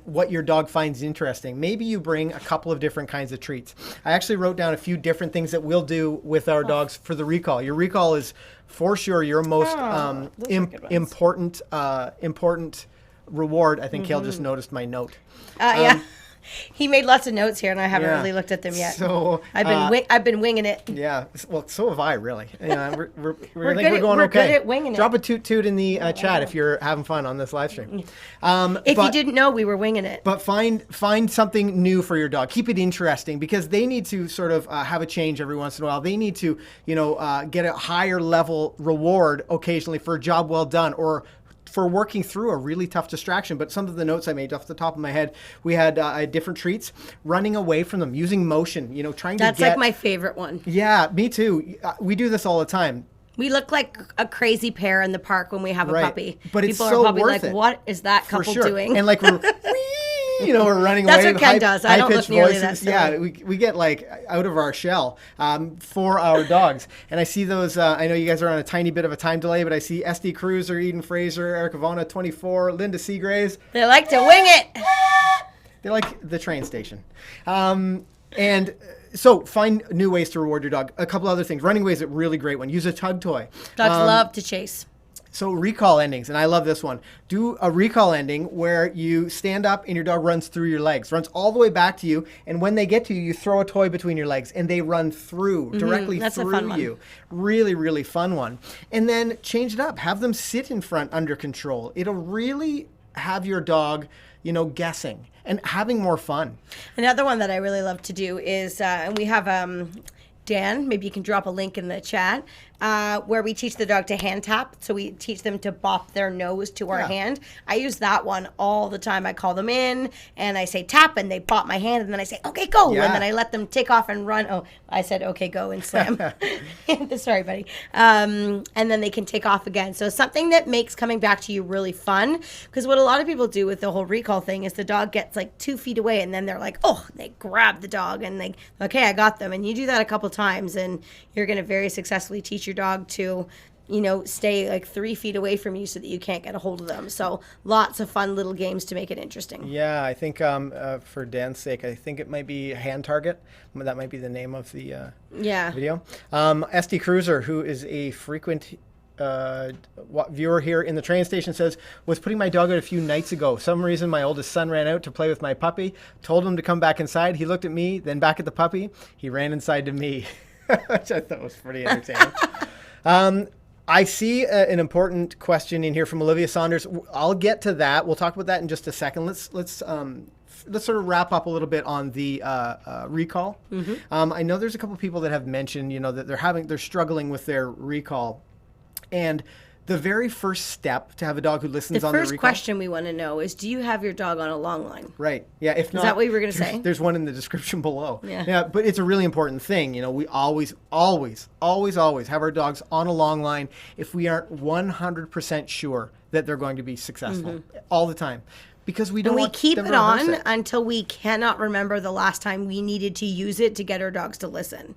what your dog finds interesting. Maybe you bring a couple of different kinds of treats. I actually wrote down a few different things that we'll do with our dogs for the recall. Your recall is for sure your most important reward. I think Kayl just noticed my note. Yeah. He made lots of notes here, and I haven't really looked at them yet. So I've been winging it. Yeah, well, so have I, really. We're good at winging it. Drop a toot toot in the chat if you're having fun on this live stream. If you didn't know, we were winging it. But find something new for your dog. Keep it interesting, because they need to sort of have a change every once in a while. They need to, get a higher level reward occasionally for a job well done, or for working through a really tough distraction. But some of the notes I made off the top of my head, we had different treats, running away from them, using motion, trying to get... That's like my favorite one. Yeah, me too. We do this all the time. We look like a crazy pair in the park when we have a puppy. But People it's are so probably worth like, it. what is that couple doing? And like we're... we're running That's away. That's what Ken does. I don't look nearly that silly. Yeah, we get like out of our shell for our dogs. And I see those, I know you guys are on a tiny bit of a time delay, but I see SD Cruiser, Eden Fraser, Erica Vona, 24, Linda Seagraves. They like to wing it. They're like the train station. And so find new ways to reward your dog. A couple other things. Running away is a really great one. Use a tug toy. Dogs love to chase. So recall endings, and I love this one. Do a recall ending where you stand up and your dog runs through your legs, runs all the way back to you, and when they get to you, you throw a toy between your legs, and they run through, directly That's through a fun you. One. Really, really fun one. And then change it up. Have them sit in front under control. It'll really have your dog, guessing and having more fun. Another one that I really love to do is, and we have... Dan, maybe you can drop a link in the chat, where we teach the dog to hand tap. So we teach them to bop their nose to our hand. I use that one all the time. I call them in and I say tap, and they bop my hand, and then I say, okay, go. Yeah. And then I let them take off and run. Oh, I said, okay, go, and slam. Sorry, buddy. And then they can take off again. So something that makes coming back to you really fun, because what a lot of people do with the whole recall thing is the dog gets like 2 feet away, and then they're like, oh, they grab the dog and they, okay, I got them. And you do that a couple times, and you're going to very successfully teach your dog to, stay like 3 feet away from you so that you can't get a hold of them. So lots of fun little games to make it interesting. Yeah, I think for Dan's sake, I think it might be Hand Target. That might be the name of the video. SD Cruiser, who is a frequent viewer here in the train station, says, was putting my dog out a few nights ago. Some reason my oldest son ran out to play with my puppy, told him to come back inside. He looked at me, then back at the puppy. He ran inside to me, which I thought was pretty entertaining. I see an important question in here from Olivia Saunders. I'll get to that. We'll talk about that in just a second. Let's sort of wrap up a little bit on the recall. I know there's a couple people that have mentioned, that they're struggling with their recall. And the very first step to have a dog who listens on the recall. The first question we want to know is, do you have your dog on a long line? Right. Yeah. If not, is that what you were going to say? There's one in the description below. Yeah. But it's a really important thing. We always have our dogs on a long line if we aren't 100% sure that they're going to be successful all the time. Because we don't want them to keep it on until we cannot remember the last time we needed to use it to get our dogs to listen.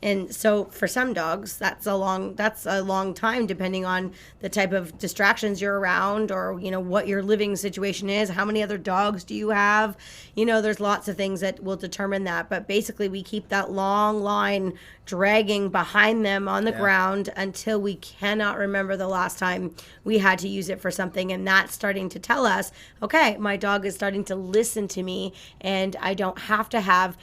And so for some dogs, that's a long time, depending on the type of distractions you're around, or, what your living situation is. How many other dogs do you have? There's lots of things that will determine that. But basically, we keep that long line dragging behind them on the ground until we cannot remember the last time we had to use it for something. And that's starting to tell us, okay, my dog is starting to listen to me, and I don't have to have,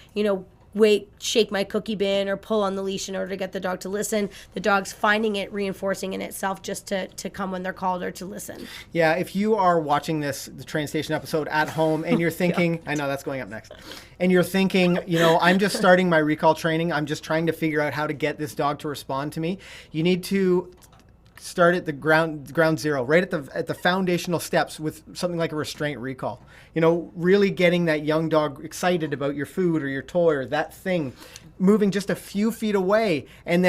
shake my cookie bin or pull on the leash in order to get the dog to listen. The dog's finding it reinforcing in itself just to come when they're called or to listen. Yeah, if you are watching the train station episode at home and you're thinking, I know that's going up next, and you're thinking, I'm just starting my recall training. I'm just trying to figure out how to get this dog to respond to me. You need to start at the ground zero, right at the foundational steps with something like a restraint recall. Really getting that young dog excited about your food or your toy or that thing, moving just a few feet away, and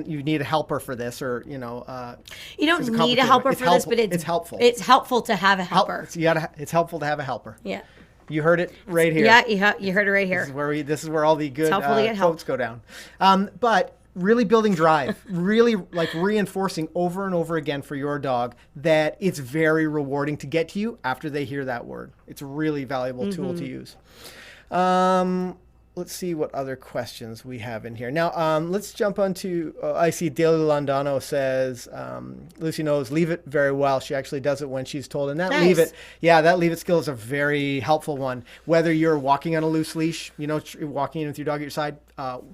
you need a helper for this, or you don't need a helper for this, but it's helpful. It's helpful to have a helper. It's helpful to have a helper. Yeah. You heard it right here. Yeah, you heard it right here. This is where all the good quotes go down. But really building drive, really like reinforcing over and over again for your dog that it's very rewarding to get to you after they hear that word. It's a really valuable tool to use. Let's see what other questions we have in here. Now, let's jump onto, I see Daily Londano says, Lucy knows leave it very well. She actually does it when she's told. And that nice. that leave it skill is a very helpful one. Whether you're walking on a loose leash, walking in with your dog at your side, out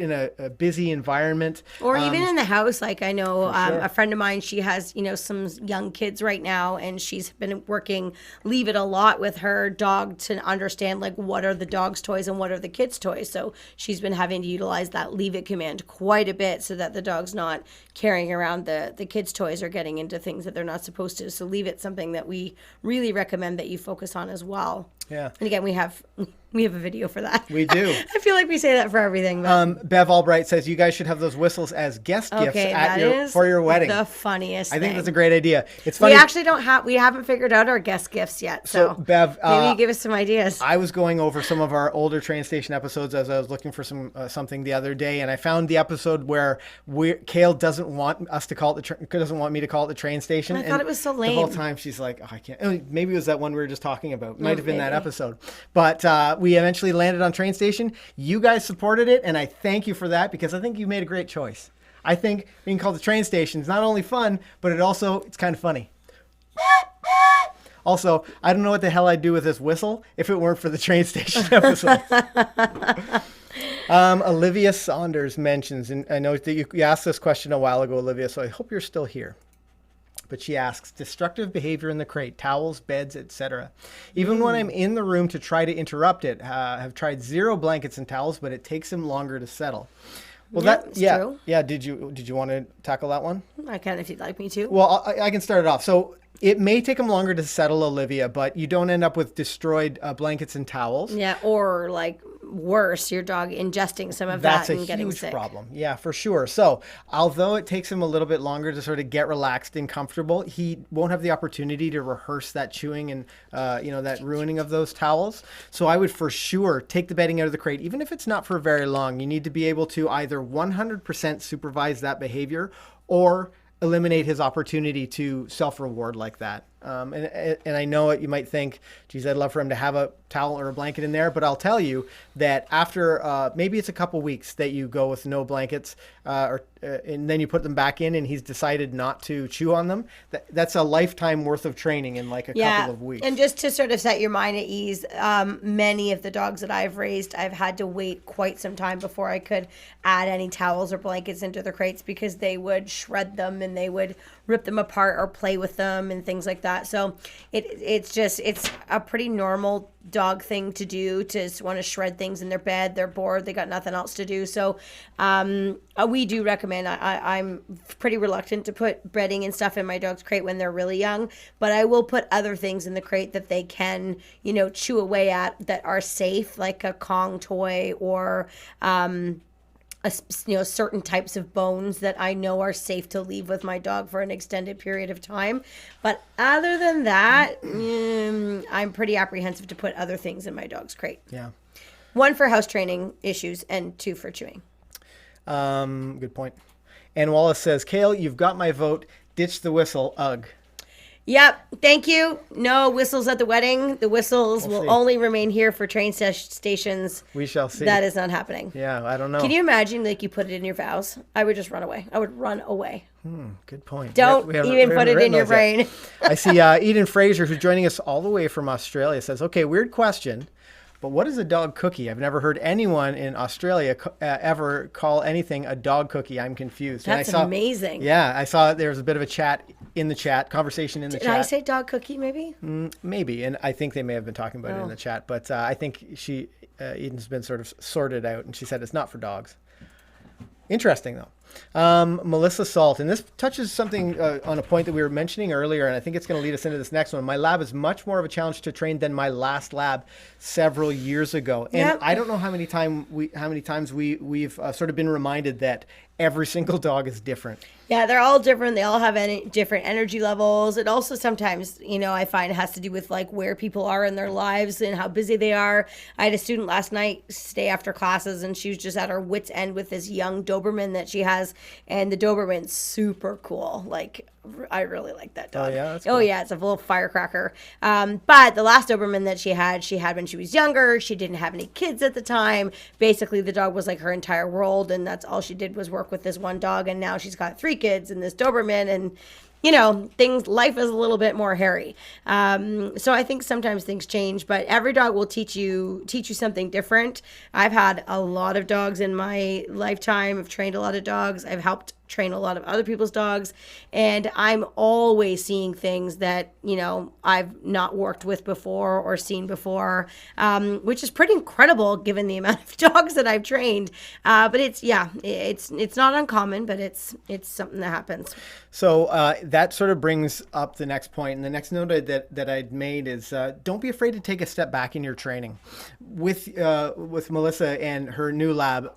in a busy environment. Or even in the house. Like I know sure. a friend of mine, she has, some young kids right now, and she's been working leave it a lot with her dog to understand like what are the dog's toys and what are the kids' toys. So she's been having to utilize that leave it command quite a bit so that the dog's not carrying around the kids' toys or getting into things that they're not supposed to. So leave it's something that we really recommend that you focus on as well. Yeah. And again, we have a video for that. We do. I feel like we say that for everything. But... Bev Albright says you guys should have those whistles as guest gifts for your wedding. The funniest I think thing. that's a great idea. It's funny. We actually we haven't figured out our guest gifts yet. So Bev, maybe you give us some ideas. I was going over some of our older train station episodes as I was looking for something the other day, and I found the episode where Kayl doesn't want us to call it doesn't want me to call it the train station. I thought it was so lame. The whole time she's like, oh, I can't. Maybe it was that one we were just talking about. Might have been that episode. But we eventually landed on train station. You guys supported it, and I thank you for that because I think you made a great choice. I think being called the train station is not only fun, but it's kind of funny. Also, I don't know what the hell I'd do with this whistle if it weren't for the train station episode. Olivia Saunders mentions, and I know that you asked this question a while ago, Olivia, so I hope you're still here. But she asks, destructive behavior in the crate, towels, beds, etc. Even when I'm in the room to try to interrupt it, have tried 0 blankets and towels, but it takes him longer to settle. Well, that's true. Yeah. Did you want to tackle that one? I can if you'd like me to. Well, I can start it off. So it may take them longer to settle, Olivia, but you don't end up with destroyed blankets and towels. Yeah, or like worse, your dog ingesting some of that and getting sick. That's a huge problem. Yeah, for sure. So although it takes him a little bit longer to sort of get relaxed and comfortable, he won't have the opportunity to rehearse that chewing and, that ruining of those towels. So I would for sure take the bedding out of the crate, even if it's not for very long. You need to be able to either 100% supervise that behavior or eliminate his opportunity to self-reward like that. And I know you might think, geez, I'd love for him to have a towel or a blanket in there, but I'll tell you that after maybe it's a couple weeks that you go with no blankets, and then you put them back in and he's decided not to chew on them, that's a lifetime worth of training in like a couple of weeks. And just to sort of set your mind at ease, many of the dogs that I've raised, I've had to wait quite some time before I could add any towels or blankets into the crates because they would shred them and they would rip them apart or play with them and things like that. So it's a pretty normal dog thing to do, to want to shred things in their bed. They're bored, they got nothing else to do. So we do recommend, I'm pretty reluctant to put bedding and stuff in my dog's crate when they're really young, but I will put other things in the crate that they can chew away at that are safe, like a Kong toy or certain types of bones that I know are safe to leave with my dog for an extended period of time. But other than that, I'm pretty apprehensive to put other things in my dog's crate. Yeah. 1 for house training issues and 2 for chewing. Good point. And Wallace says, Kayl, you've got my vote. Ditch the whistle. Ugh. Yep. Thank you. No whistles at the wedding. The whistles will only remain here for train stations. We shall see. That is not happening. Yeah, I don't know. Can you imagine, like, you put it in your vows? I would just run away. I would run away. Good point. Don't even put it in your brain. I see Eden Fraser, who's joining us all the way from Australia, says, okay, weird question. But what is a dog cookie? I've never heard anyone in Australia ever call anything a dog cookie. I'm confused. That's amazing. Yeah, I saw there was a bit of a conversation in the chat. Did I say dog cookie maybe? Maybe, and I think they may have been talking about it in the chat. But I think Eden's been sort of sorted out, and she said it's not for dogs. Interesting, though. Melissa Salt, and this touches something on a point that we were mentioning earlier, and I think it's going to lead us into this next one. My lab is much more of a challenge to train than my last lab several years ago, and I don't know how many times we've sort of been reminded that every single dog is different. Yeah, they're all different. They all have different energy levels. It also sometimes, I find it has to do with like where people are in their lives and how busy they are. I had a student last night stay after classes, and she was just at her wit's end with this young Doberman that she has, and the Doberman's super cool. Like, I really like that dog. Oh, yeah? That's cool. Oh, yeah, it's a little firecracker. But the last Doberman that she had when she was younger. She didn't have any kids at the time. Basically, the dog was like her entire world, and that's all she did was work with this one dog, and now she's got 3 kids and this Doberman, and life is a little bit more hairy. So I think sometimes things change, but every dog will teach you something different. I've had a lot of dogs in my lifetime. I've trained a lot of dogs. I've helped train a lot of other people's dogs, and I'm always seeing things that I've not worked with before or seen before, which is pretty incredible given the amount of dogs that I've trained. But it's not uncommon, but it's something that happens. So that sort of brings up the next point, and the next note that I'd made is don't be afraid to take a step back in your training. With Melissa and her new lab,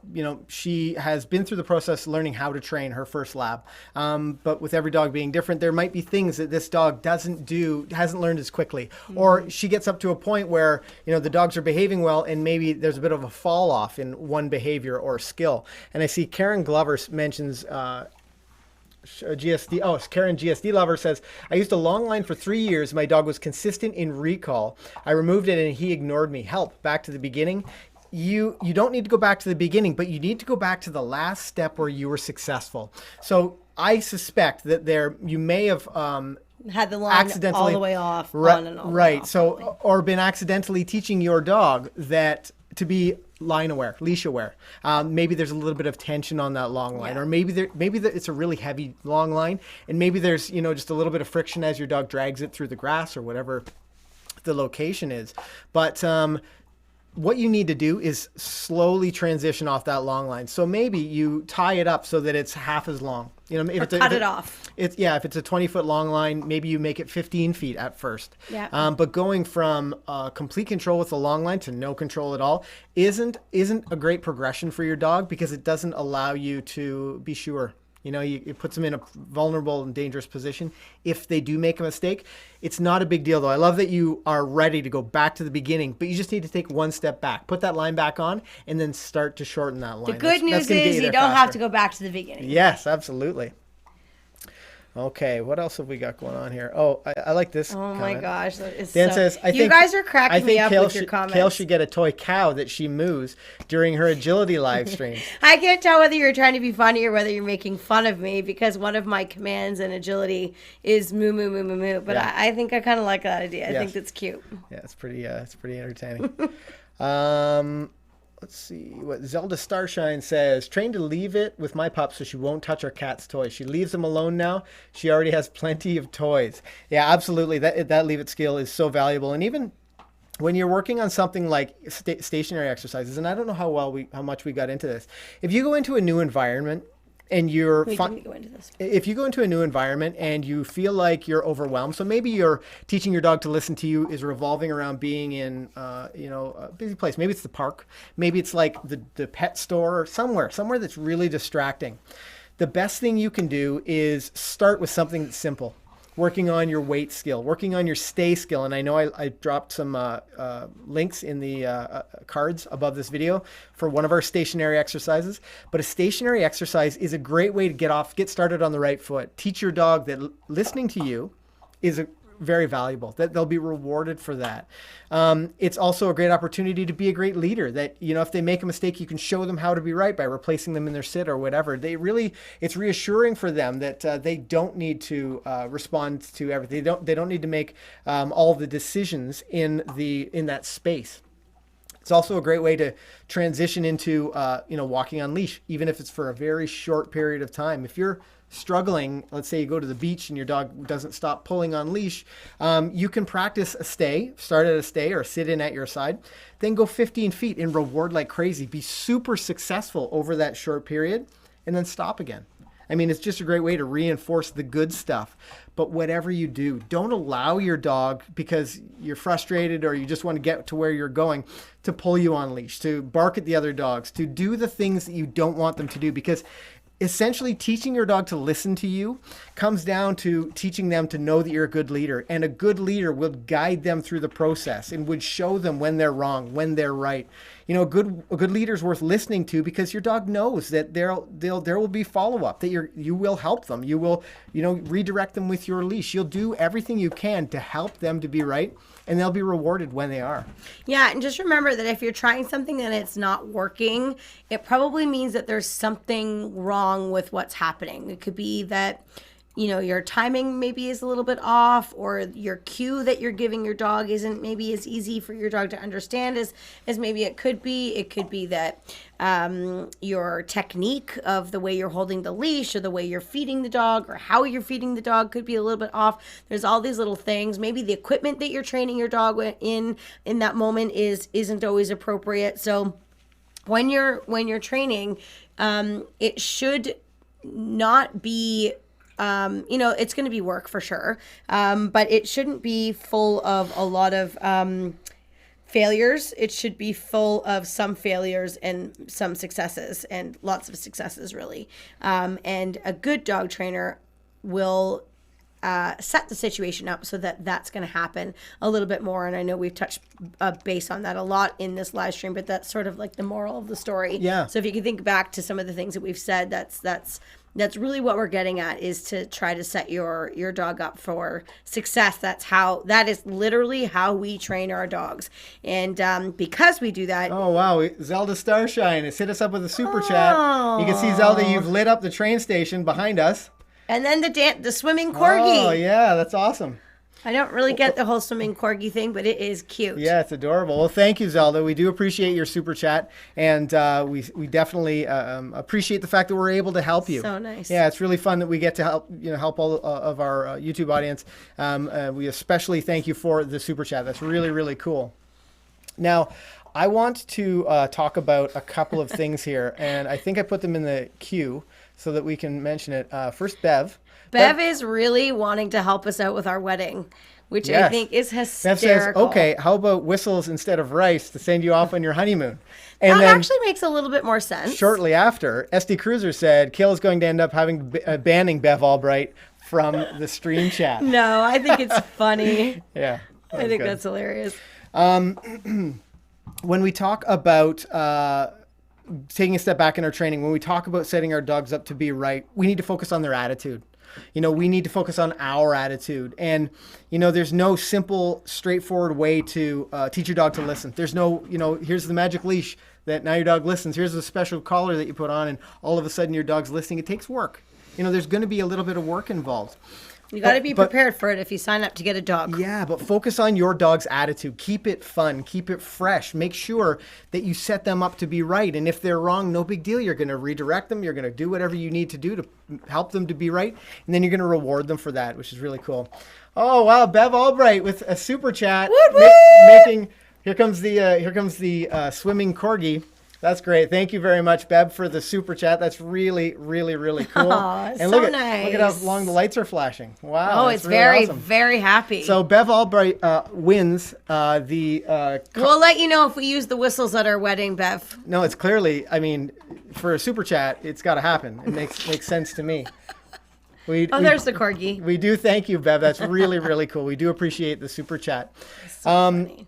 she has been through the process learning how to train her first lab. But with every dog being different, there might be things that this dog hasn't learned as quickly, or she gets up to a point where the dogs are behaving well, and maybe there's a bit of a fall off in one behavior or skill. And I see Karen Glover mentions. Karen GSD Lover says, I used a long line for 3 years. My dog was consistent in recall. I removed it and he ignored me. Help. Back to the beginning. You don't need to go back to the beginning, but you need to go back to the last step where you were successful. So I suspect that you may have had the line all the way off, on and on. Right. So, or been accidentally teaching your dog that to be line aware, leash aware. Maybe there's a little bit of tension on that long line, or maybe it's a really heavy long line, and maybe there's just a little bit of friction as your dog drags it through the grass or whatever the location is. But what you need to do is slowly transition off that long line. So maybe you tie it up so that it's half as long. Cut it off. If it's a 20-foot long line, maybe you make it 15 feet at first. Yeah. But going from complete control with the long line to no control at all isn't a great progression for your dog, because it doesn't allow you to be sure. It puts them in a vulnerable and dangerous position if they do make a mistake. It's not a big deal, though. I love that you are ready to go back to the beginning, but you just need to take one step back, put that line back on, and then start to shorten that line. The good news is you don't have to go back to the beginning. Yes, absolutely. Okay, what else have we got going on here? Oh, I like this comment. My gosh. Dan says, you guys are cracking me up with your comments. Kayl should get a toy cow that she moos during her agility live streams. I can't tell whether you're trying to be funny or whether you're making fun of me, because one of my commands in agility is moo, moo, moo, moo, moo. But I think I kind of like that idea. I think that's cute. Yeah, it's pretty entertaining. Let's see what Zelda Starshine says. Trained to leave it with my pup so she won't touch our cat's toys. She leaves them alone now. She already has plenty of toys. Yeah, absolutely. That leave it skill is so valuable. And even when you're working on something like stationary exercises, and I don't know how much we got into this. If you go into a new environment and if you go into a new environment and you feel like you're overwhelmed, so maybe you're teaching your dog to listen to you is revolving around being in a busy place. Maybe it's the park, maybe it's like the pet store, or somewhere that's really distracting. The best thing you can do is start with something that's simple. Working on your weight skill, working on your stay skill. And I know I dropped some links in the cards above this video for one of our stationary exercises. But a stationary exercise is a great way to get started on the right foot. Teach your dog that listening to you is very valuable, that they'll be rewarded for that. It's also a great opportunity to be a great leader, that if they make a mistake, you can show them how to be right by replacing them in their sit or whatever. It's reassuring for them that they don't need to respond to everything. They don't need to make all the decisions in that space. It's also a great way to transition into, walking on leash, even if it's for a very short period of time. If you're struggling, let's say you go to the beach and your dog doesn't stop pulling on leash, you can practice a stay, start at a stay or sit in at your side, then go 15 feet and reward like crazy. Be super successful over that short period and then stop again. I mean, it's just a great way to reinforce the good stuff. But whatever you do, don't allow your dog, because you're frustrated or you just want to get to where you're going, to pull you on leash, to bark at the other dogs, to do the things that you don't want them to do. Because essentially teaching your dog to listen to you comes down to teaching them to know that you're a good leader. And a good leader will guide them through the process and would show them when they're wrong, when they're right. A good leader is worth listening to, because your dog knows that there will be follow-up, that you will help them. You will, redirect them with your leash. You'll do everything you can to help them to be right, and they'll be rewarded when they are. Yeah, and just remember that if you're trying something and it's not working, it probably means that there's something wrong with what's happening. It could be that your timing maybe is a little bit off, or your cue that you're giving your dog isn't maybe as easy for your dog to understand as maybe it could be. It could be that your technique of the way you're holding the leash, or the way you're feeding the dog, or how you're feeding the dog could be a little bit off. There's all these little things. Maybe the equipment that you're training your dog in that moment isn't always appropriate. So when you're training, it should not be it's going to be work for sure. But it shouldn't be full of a lot of failures. It should be full of some failures and some successes, and lots of successes, really. And a good dog trainer will set the situation up so that that's going to happen a little bit more. And I know we've touched base on that a lot in this live stream, but that's sort of like the moral of the story. Yeah. So if you can think back to some of the things that we've said, that's really what we're getting at, is to try to set your dog up for success. That is literally how we train our dogs. And because we do that. Oh, wow. Zelda Starshine has hit us up with a super chat. You can see, Zelda, you've lit up the train station behind us. And then the swimming corgi. Oh, yeah. That's awesome. I don't really get the whole swimming corgi thing, but it is cute. Yeah, it's adorable. Well, thank you, Zelda. We do appreciate your super chat, and we definitely appreciate the fact that we're able to help you. So nice. Yeah, it's really fun that we get to help all of our YouTube audience. We especially thank you for the super chat. That's really, really cool. Now, I want to talk about a couple of things here, and I think I put them in the queue so that we can mention it. First, Bev. Bev is really wanting to help us out with our wedding, which I think is hysterical. Bev says, okay, how about whistles instead of rice to send you off on your honeymoon? And that actually makes a little bit more sense. Shortly after, SD Cruiser said, Kayl is going to end up banning Bev Albright from the stream chat. No, I think it's funny. Yeah. I think that's hilarious. When we talk about taking a step back in our training, when we talk about setting our dogs up to be right, we need to focus on their attitude. We need to focus on our attitude. And, there's no simple, straightforward way to teach your dog to listen. There's no, here's the magic leash that now your dog listens. Here's a special collar that you put on and all of a sudden your dog's listening. It takes work. There's going to be a little bit of work involved. You got to be prepared for it if you sign up to get a dog. Yeah, but focus on your dog's attitude. Keep it fun. Keep it fresh. Make sure that you set them up to be right. And if they're wrong, no big deal. You're going to redirect them. You're going to do whatever you need to do to help them to be right. And then you're going to reward them for that, which is really cool. Oh, wow. Bev Albright with a super chat. Here comes the swimming corgi. That's great. Thank you very much, Bev, for the super chat. That's really, really, really cool. Oh, and so look nice. at how long the lights are flashing. Wow. Oh, it's really very, awesome. very happy. So Bev Albright wins the... we'll let you know if we use the whistles at our wedding, Bev. No, it's clearly, for a super chat, it's got to happen. It makes sense to me. There's the corgi. We do thank you, Bev. That's really, really cool. We do appreciate the super chat. So funny.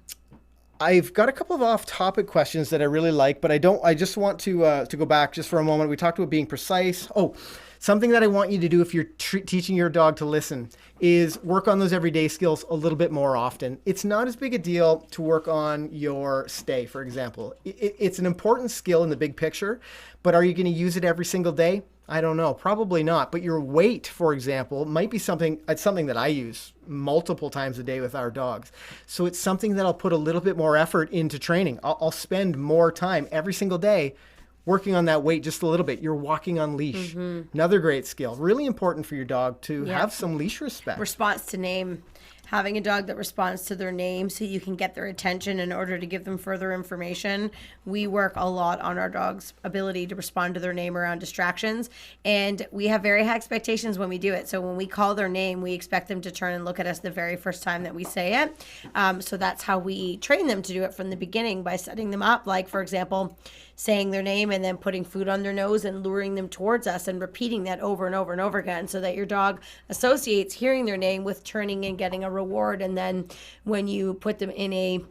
I've got a couple of off-topic questions that I really like, but I just want to go back just for a moment. We talked about being precise. Oh, something that I want you to do if you're teaching your dog to listen is work on those everyday skills a little bit more often. It's not as big a deal to work on your stay, for example. It's an important skill in the big picture, but are you going to use it every single day? I don't know, probably not. But your weight, for example, might be something. It's something that I use multiple times a day with our dogs. So it's something that I'll put a little bit more effort into training. I'll spend more time every single day working on that weight just a little bit. You're walking on leash. Another great skill. Really important for your dog to have some leash respect. Response to name. Having a dog that responds to their name so you can get their attention in order to give them further information. We work a lot on our dog's ability to respond to their name around distractions. And we have very high expectations when we do it. So when we call their name, we expect them to turn and look at us the very first time that we say it. So that's how we train them to do it from the beginning, by setting them up. Like, for example, saying their name and then putting food on their nose and luring them towards us and repeating that over and over and over again, so that your dog associates hearing their name with turning and getting a reward. And then when you put them in a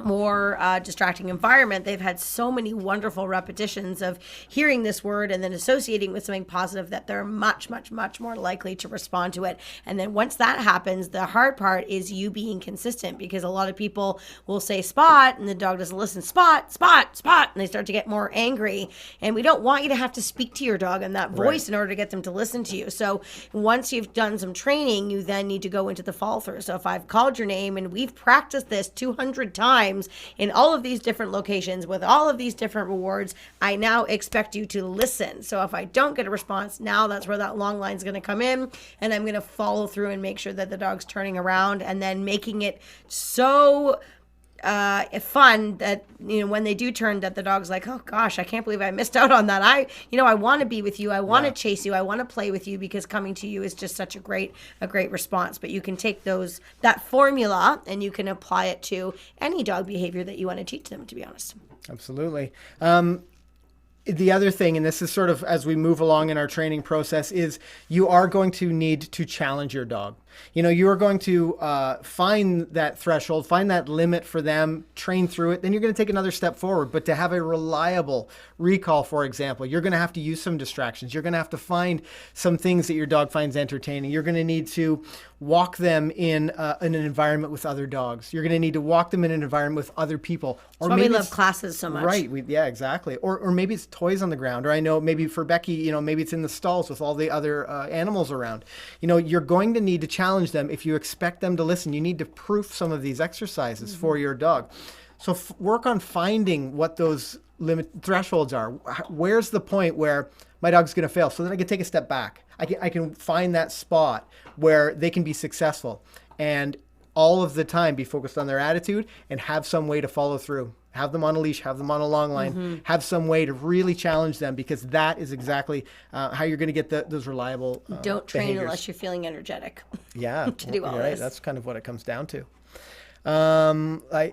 more distracting environment, they've had so many wonderful repetitions of hearing this word and then associating with something positive that they're much, much, much more likely to respond to it. And then once that happens, the hard part is you being consistent, because a lot of people will say spot and the dog doesn't listen. Spot, spot, spot, and they start to get more angry. And we don't want you to have to speak to your dog in that voice in order to get them to listen to you. So once you've done some training, you then need to go into the follow through. So if I've called your name and we've practiced this 200 times in all of these different locations with all of these different rewards, I now expect you to listen. So if I don't get a response, now that's where that long line is going to come in, and I'm going to follow through and make sure that the dog's turning around, and then making it so fun that, when they do turn, that the dog's like, oh gosh, I can't believe I missed out on that. I want to be with you. I want to chase you. I want to play with you, because coming to you is just such a great response. But you can take that formula and you can apply it to any dog behavior that you want to teach them, to be honest. Absolutely. The other thing, and this is sort of as we move along in our training process, is you are going to need to challenge your dog. You are going to find that threshold, find that limit for them, train through it. Then you're going to take another step forward. But to have a reliable recall, for example, you're going to have to use some distractions. You're going to have to find some things that your dog finds entertaining. You're going to need to walk them in an environment with other dogs. You're going to need to walk them in an environment with other people. Or maybe we love classes so much. Right. Yeah, exactly. Or maybe it's toys on the ground. Or I know maybe for Becky, maybe it's in the stalls with all the other animals around. You're going to need to challenge them. If you expect them to listen, you need to proof some of these exercises for your dog. So work on finding what those thresholds are. Where's the point where my dog's going to fail, so that I can take a step back. I can find that spot where they can be successful, and all of the time be focused on their attitude and have some way to follow through. Have them on a leash, have them on a long line, have some way to really challenge them, because that is exactly how you're going to get those reliable Don't train behaviors. Unless you're feeling energetic. Yeah, to do all this. That's kind of what it comes down to. I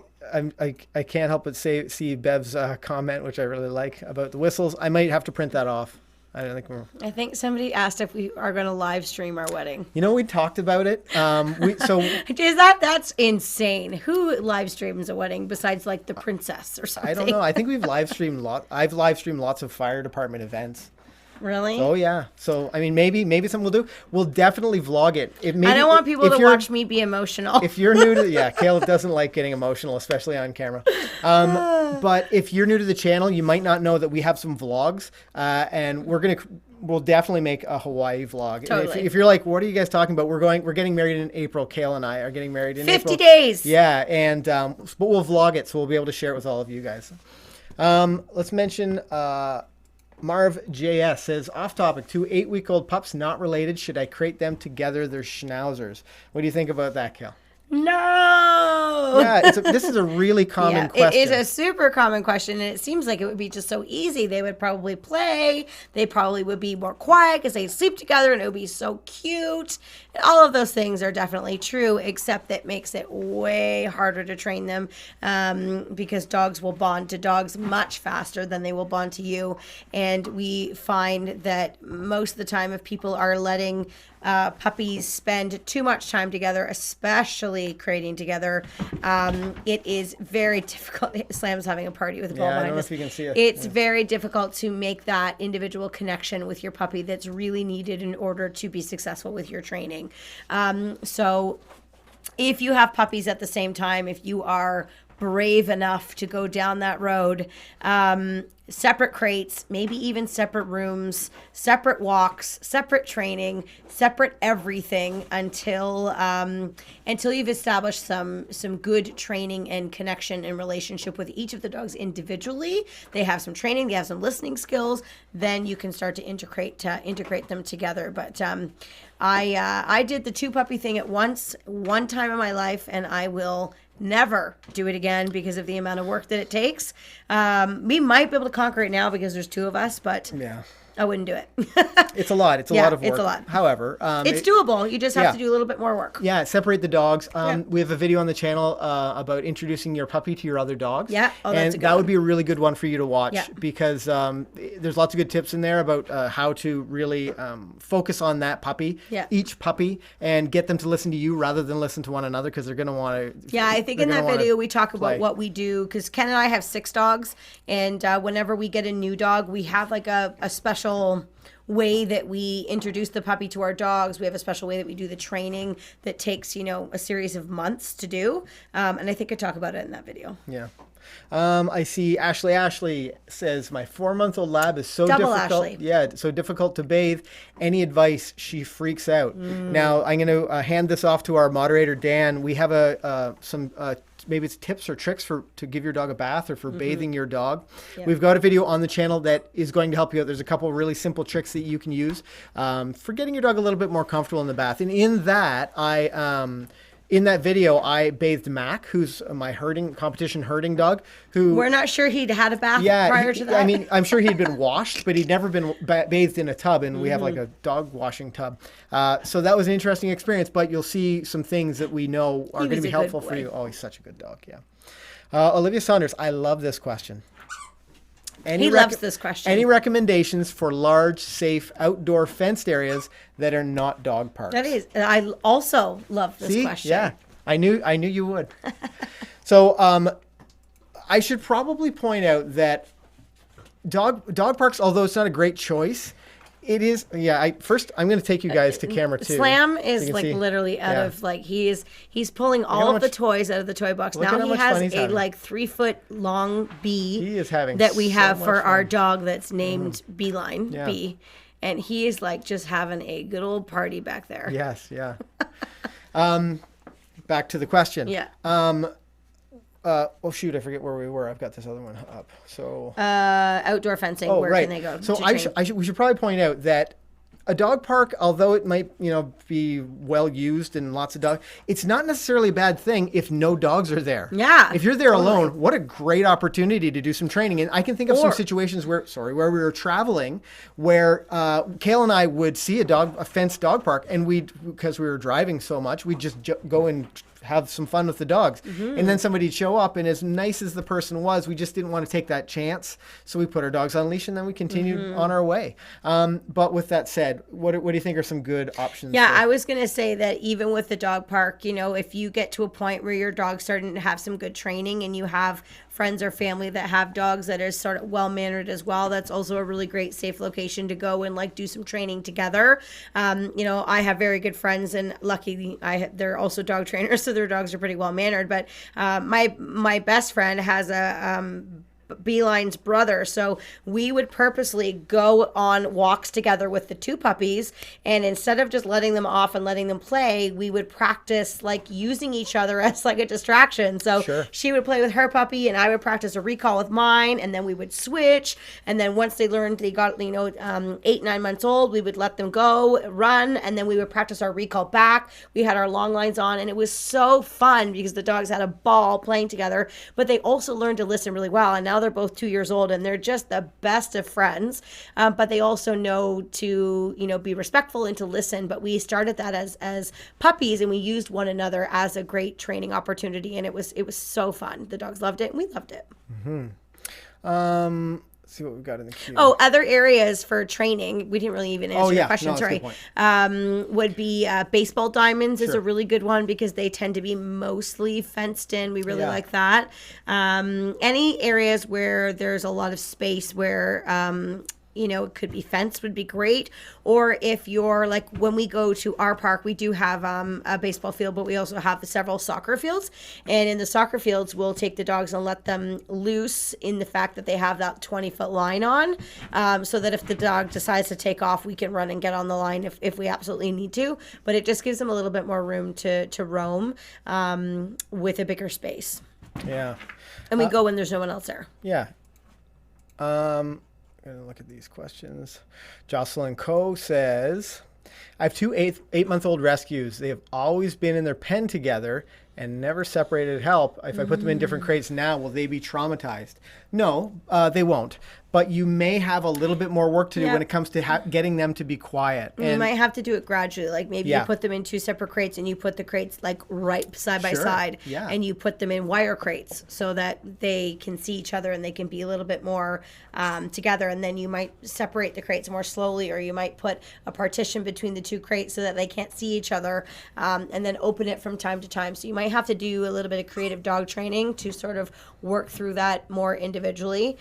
can't help but see Bev's comment, which I really like, about the whistles. I might have to print that off. I think somebody asked if we are going to live stream our wedding. We talked about it. That's insane. Who live streams a wedding besides like the princess or something? I don't know. I think we've live streamed I've live streamed lots of fire department events. Really? Oh yeah. So maybe something we'll do. We'll definitely vlog it. I don't want people to watch me be emotional. If you're new to Kayla doesn't like getting emotional, especially on camera. But if you're new to the channel, you might not know that we have some vlogs, and we'll definitely make a Hawaii vlog. Totally. If you're like, what are you guys talking about? We're getting married in April. Kayla and I are getting married in 50 April. days. Yeah, and but we'll vlog it, so we'll be able to share it with all of you guys. Let's mention. Marv JS says, off topic, 2 8-week-old pups not related. Should I crate them together? They're schnauzers. What do you think about that, Kayla? No. Yeah, this is a really common question. It is a super common question, and it seems like it would be just so easy. They would probably play. They probably would be more quiet because they sleep together, and it would be so cute. And all of those things are definitely true, except that makes it way harder to train them because dogs will bond to dogs much faster than they will bond to you. And we find that most of the time, if people are letting puppies spend too much time together, especially crating together, it is very difficult. Slam's having a party with a ball behind us. I don't know if you can see it. It's very difficult to make that individual connection with your puppy that's really needed in order to be successful with your training. So if you have puppies at the same time, if you are brave enough to go down that road. Separate crates, maybe even separate rooms, separate walks, separate training, separate everything until you've established some good training and connection and relationship with each of the dogs individually. They have some training, they have some listening skills. Then you can start to integrate them together. But I did the 2-puppy thing at one time in my life, and I will never do it again because of the amount of work that it takes. We might be able to conquer it now because there's 2 of us, but yeah, I wouldn't do it. It's a lot. It's a lot of work. It's a lot. However, it's doable. You just have to do a little bit more work. Yeah, separate the dogs. We have a video on the channel about introducing your puppy to your other dogs. Yeah, and that would be a really good one for you to watch because there's lots of good tips in there about how to really focus on that puppy, each puppy, and get them to listen to you rather than listen to one another because they're going to want to. Yeah, I think in that video we talk about what we do because Ken and I have 6 dogs, and whenever we get a new dog, we have like a special way that we introduce the puppy to our dogs. We have a special way that we do the training that takes, a series of months to do. And I think I talk about it in that video. Yeah. I see Ashley says, my 4-month-old lab is so difficult. Ashley. Yeah, so difficult to bathe. Any advice? She freaks out. Now, I'm going to hand this off to our moderator, Dan. We have some maybe it's tips or tricks to give your dog a bath or for bathing your dog. Yep. We've got a video on the channel that is going to help you out. There's a couple of really simple tricks that you can use for getting your dog a little bit more comfortable in the bath. And in that, in that video, I bathed Mac, who's my competition herding dog. Who we're not sure he'd had a bath prior to that. I mean, I'm sure he'd been washed, but he'd never been bathed in a tub, and we have like a dog washing tub. So that was an interesting experience, but you'll see some things that we know are going to be helpful for you. Oh, he's such a good dog, yeah. Olivia Saunders, I love this question. He loves this question. Any recommendations for large, safe, outdoor fenced areas that are not dog parks? That is. I also love this question. Yeah, I knew you would. So I should probably point out that dog parks, although it's not a great choice, it is. Yeah. First, I'm going to take you guys to camera too. Slam is like literally out of like he's pulling all of the toys out of the toy box. Now he has a like 3-foot long bee. He is having that we have for our dog that's named Beeline Bee, and he is like just having a good old party back there. Yes. Yeah. Back to the question. Yeah. Oh shoot! I forget where we were. I've got this other one up. So outdoor fencing. Where can they go? So we should probably point out that a dog park, although it might be well used and lots of dogs, it's not necessarily a bad thing if no dogs are there. Yeah. If you're there alone, what a great opportunity to do some training. And I can think of some situations where we were traveling, where Kayl and I would see a fenced dog park, and because we were driving so much, we'd just go and have some fun with the dogs. And then somebody'd show up, and as nice as the person was, we just didn't want to take that chance. So we put our dogs on leash, and then we continued on our way. But with that said, what do you think are some good options? Yeah, I was going to say that even with the dog park, if you get to a point where your dog's starting to have some good training and you have friends or family that have dogs that are sort of well-mannered as well, that's also a really great safe location to go and like do some training together. I have very good friends, and luckily they're also dog trainers, so their dogs are pretty well-mannered. But my best friend has a Beeline's brother, so we would purposely go on walks together with the 2 puppies, and instead of just letting them off and letting them play, we would practice like using each other as like a distraction. So she would play with her puppy and I would practice a recall with mine, and then we would switch. And then once they got 8-9 months old, we would let them go run, and then we would practice our recall back. We had our long lines on, and it was so fun because the dogs had a ball playing together, but they also learned to listen really well. And now they're both 2 years old, and they're just the best of friends. But they also know to, be respectful and to listen. But we started that as puppies, and we used one another as a great training opportunity. And it was so fun. The dogs loved it, and we loved it. Let's see what we've got in the queue. Oh, other areas for training. We didn't really even answer your question. No, sorry. Would be baseball diamonds is a really good one because they tend to be mostly fenced in. We really like that. Any areas where there's a lot of space where it could be fence would be great. Or if you're like, when we go to our park, we do have a baseball field, but we also have several soccer fields. And in the soccer fields, we'll take the dogs and let them loose in the fact that they have that 20-foot line on, so that if the dog decides to take off, we can run and get on the line if we absolutely need to. But it just gives them a little bit more room to roam with a bigger space. Yeah. And we go when there's no one else there. Yeah. I'm going to look at these questions. Jocelyn Coe says, I have two 8-month-old rescues. They have always been in their pen together and never separated. Help. If I put them in different crates now, will they be traumatized? No, they won't. But you may have a little bit more work to do when it comes to getting them to be quiet. And you might have to do it gradually. Like maybe you put them in 2 separate crates and you put the crates like right side by side. Yeah. And you put them in wire crates so that they can see each other and they can be a little bit more together. And then you might separate the crates more slowly, or you might put a partition between the 2 crates so that they can't see each other, and then open it from time to time. So you might have to do a little bit of creative dog training to sort of work through that more individually.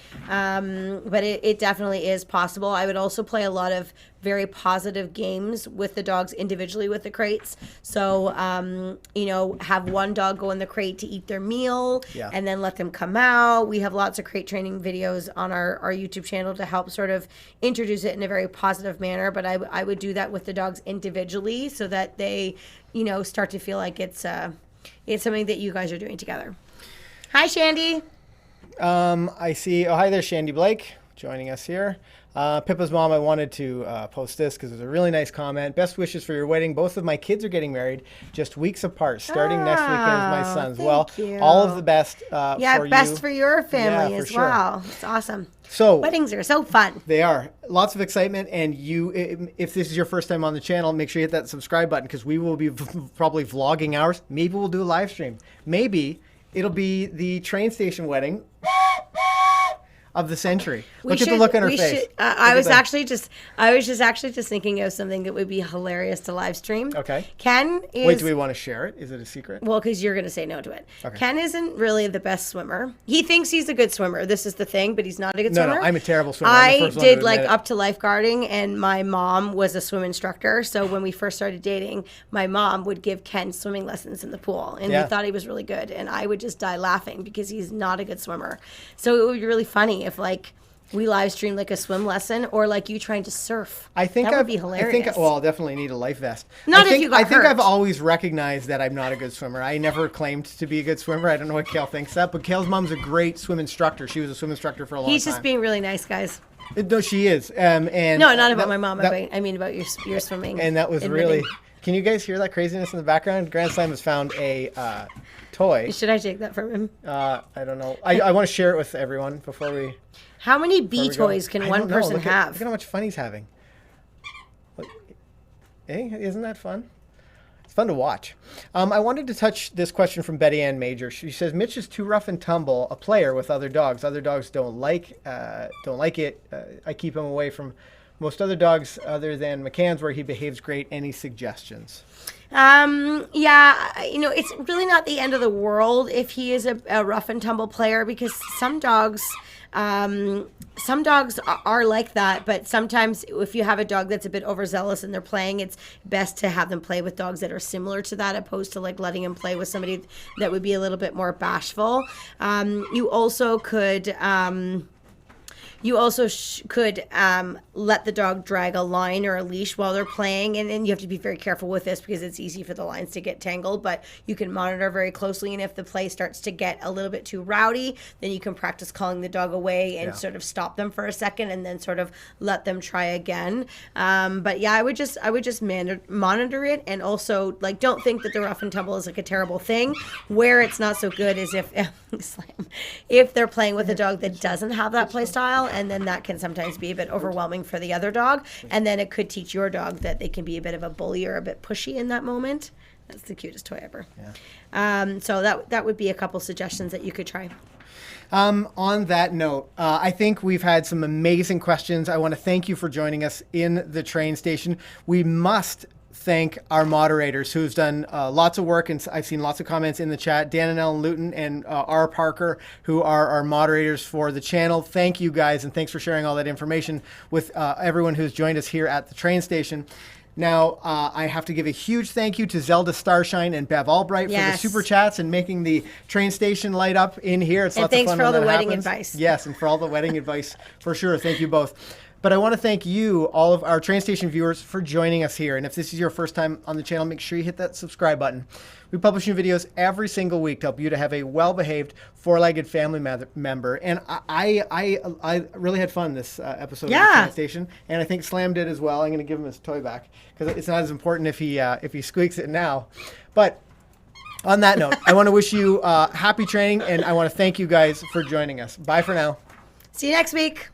But it definitely is possible. I would also play a lot of very positive games with the dogs individually with the crates. So, have one dog go in the crate to eat their meal and then let them come out. We have lots of crate training videos on our YouTube channel to help sort of introduce it in a very positive manner. But I would do that with the dogs individually so that they, start to feel like it's something that you guys are doing together. Hi, Shandy. I see. Oh, hi there, Shandy Blake, joining us here. Pippa's mom, I wanted to post this because it was a really nice comment. Best wishes for your wedding. Both of my kids are getting married just weeks apart, starting next weekend as my sons. Well, all of the best for you. Best for your family as well. It's awesome. So weddings are so fun. They are. Lots of excitement. And if this is your first time on the channel, make sure you hit that subscribe button because we will be probably vlogging ours. Maybe we'll do a live stream. Maybe it'll be the train station wedding of the century. Look at the look on her face. I was just thinking of something that would be hilarious to live stream. Okay. Ken is. Wait, do we want to share it? Is it a secret? Well, because you're going to say no to it. Okay. Ken isn't really the best swimmer. He thinks he's a good swimmer. This is the thing, but he's not a good swimmer. No, I'm a terrible swimmer. I did up to lifeguarding, and my mom was a swim instructor. So when we first started dating, my mom would give Ken swimming lessons in the pool, and he thought he was really good, and I would just die laughing because he's not a good swimmer. So it would be really funny if we live stream like a swim lesson, or like you trying to surf. I think that would be hilarious. I'll definitely need a life vest. If you got I think hurt. I've always recognized that I'm not a good swimmer. I never claimed to be a good swimmer. I don't know what Kayl thinks that, but Kayl's mom's a great swim instructor. She was a swim instructor for a long time. He's just being really nice, guys. No, she is. And no, not about my mom. I mean about your swimming. And that was really. Can you guys hear that craziness in the background? Grand Slam has found a toy. Should I take that from him? I don't know. I want to share it with everyone before we. How many bee toys can one person have? Look at how much fun he's having. Hey, isn't that fun? It's fun to watch. I wanted to touch this question from Betty Ann Major. She says, Mitch is too rough and tumble a player with other dogs. Other dogs don't like it. I keep him away from most other dogs other than McCann's, where he behaves great. Any suggestions? It's really not the end of the world if he is a rough and tumble player, because some dogs are like that, but sometimes if you have a dog that's a bit overzealous and they're playing, it's best to have them play with dogs that are similar to that, opposed to like letting him play with somebody that would be a little bit more bashful. You also could let the dog drag a line or a leash while they're playing, and you have to be very careful with this because it's easy for the lines to get tangled, but you can monitor very closely, and if the play starts to get a little bit too rowdy, then you can practice calling the dog away and sort of stop them for a second and then sort of let them try again. I would just monitor it, and also like don't think that the rough and tumble is like a terrible thing. Where it's not so good is if they're playing with a dog that doesn't have that play style, and then that can sometimes be a bit overwhelming for the other dog, and then it could teach your dog that they can be a bit of a bully or a bit pushy in that moment. That's the cutest toy ever. So that would be a couple suggestions that you could try. On that note, I think we've had some amazing questions. I want to thank you for joining us in the train station. We must thank our moderators who's done lots of work, and I've seen lots of comments in the chat. Dan and Ellen Luton and R. Parker, who are our moderators for the channel. Thank you guys, and thanks for sharing all that information with everyone who's joined us here at the train station. Now, I have to give a huge thank you to Zelda Starshine and Bev Albright for the super chats and making the train station light up in here. It's lots of fun. And thanks for all the wedding advice. Yes, and for all the wedding advice, for sure. Thank you both. But I want to thank you, all of our train station viewers, for joining us here. And if this is your first time on the channel, make sure you hit that subscribe button. We publish new videos every single week to help you to have a well-behaved, four-legged family member. And I really had fun this episode of the train station, and I think Slam did as well. I'm going to give him his toy back because it's not as important if he squeaks it now. But on that note, I want to wish you happy training, and I want to thank you guys for joining us. Bye for now. See you next week.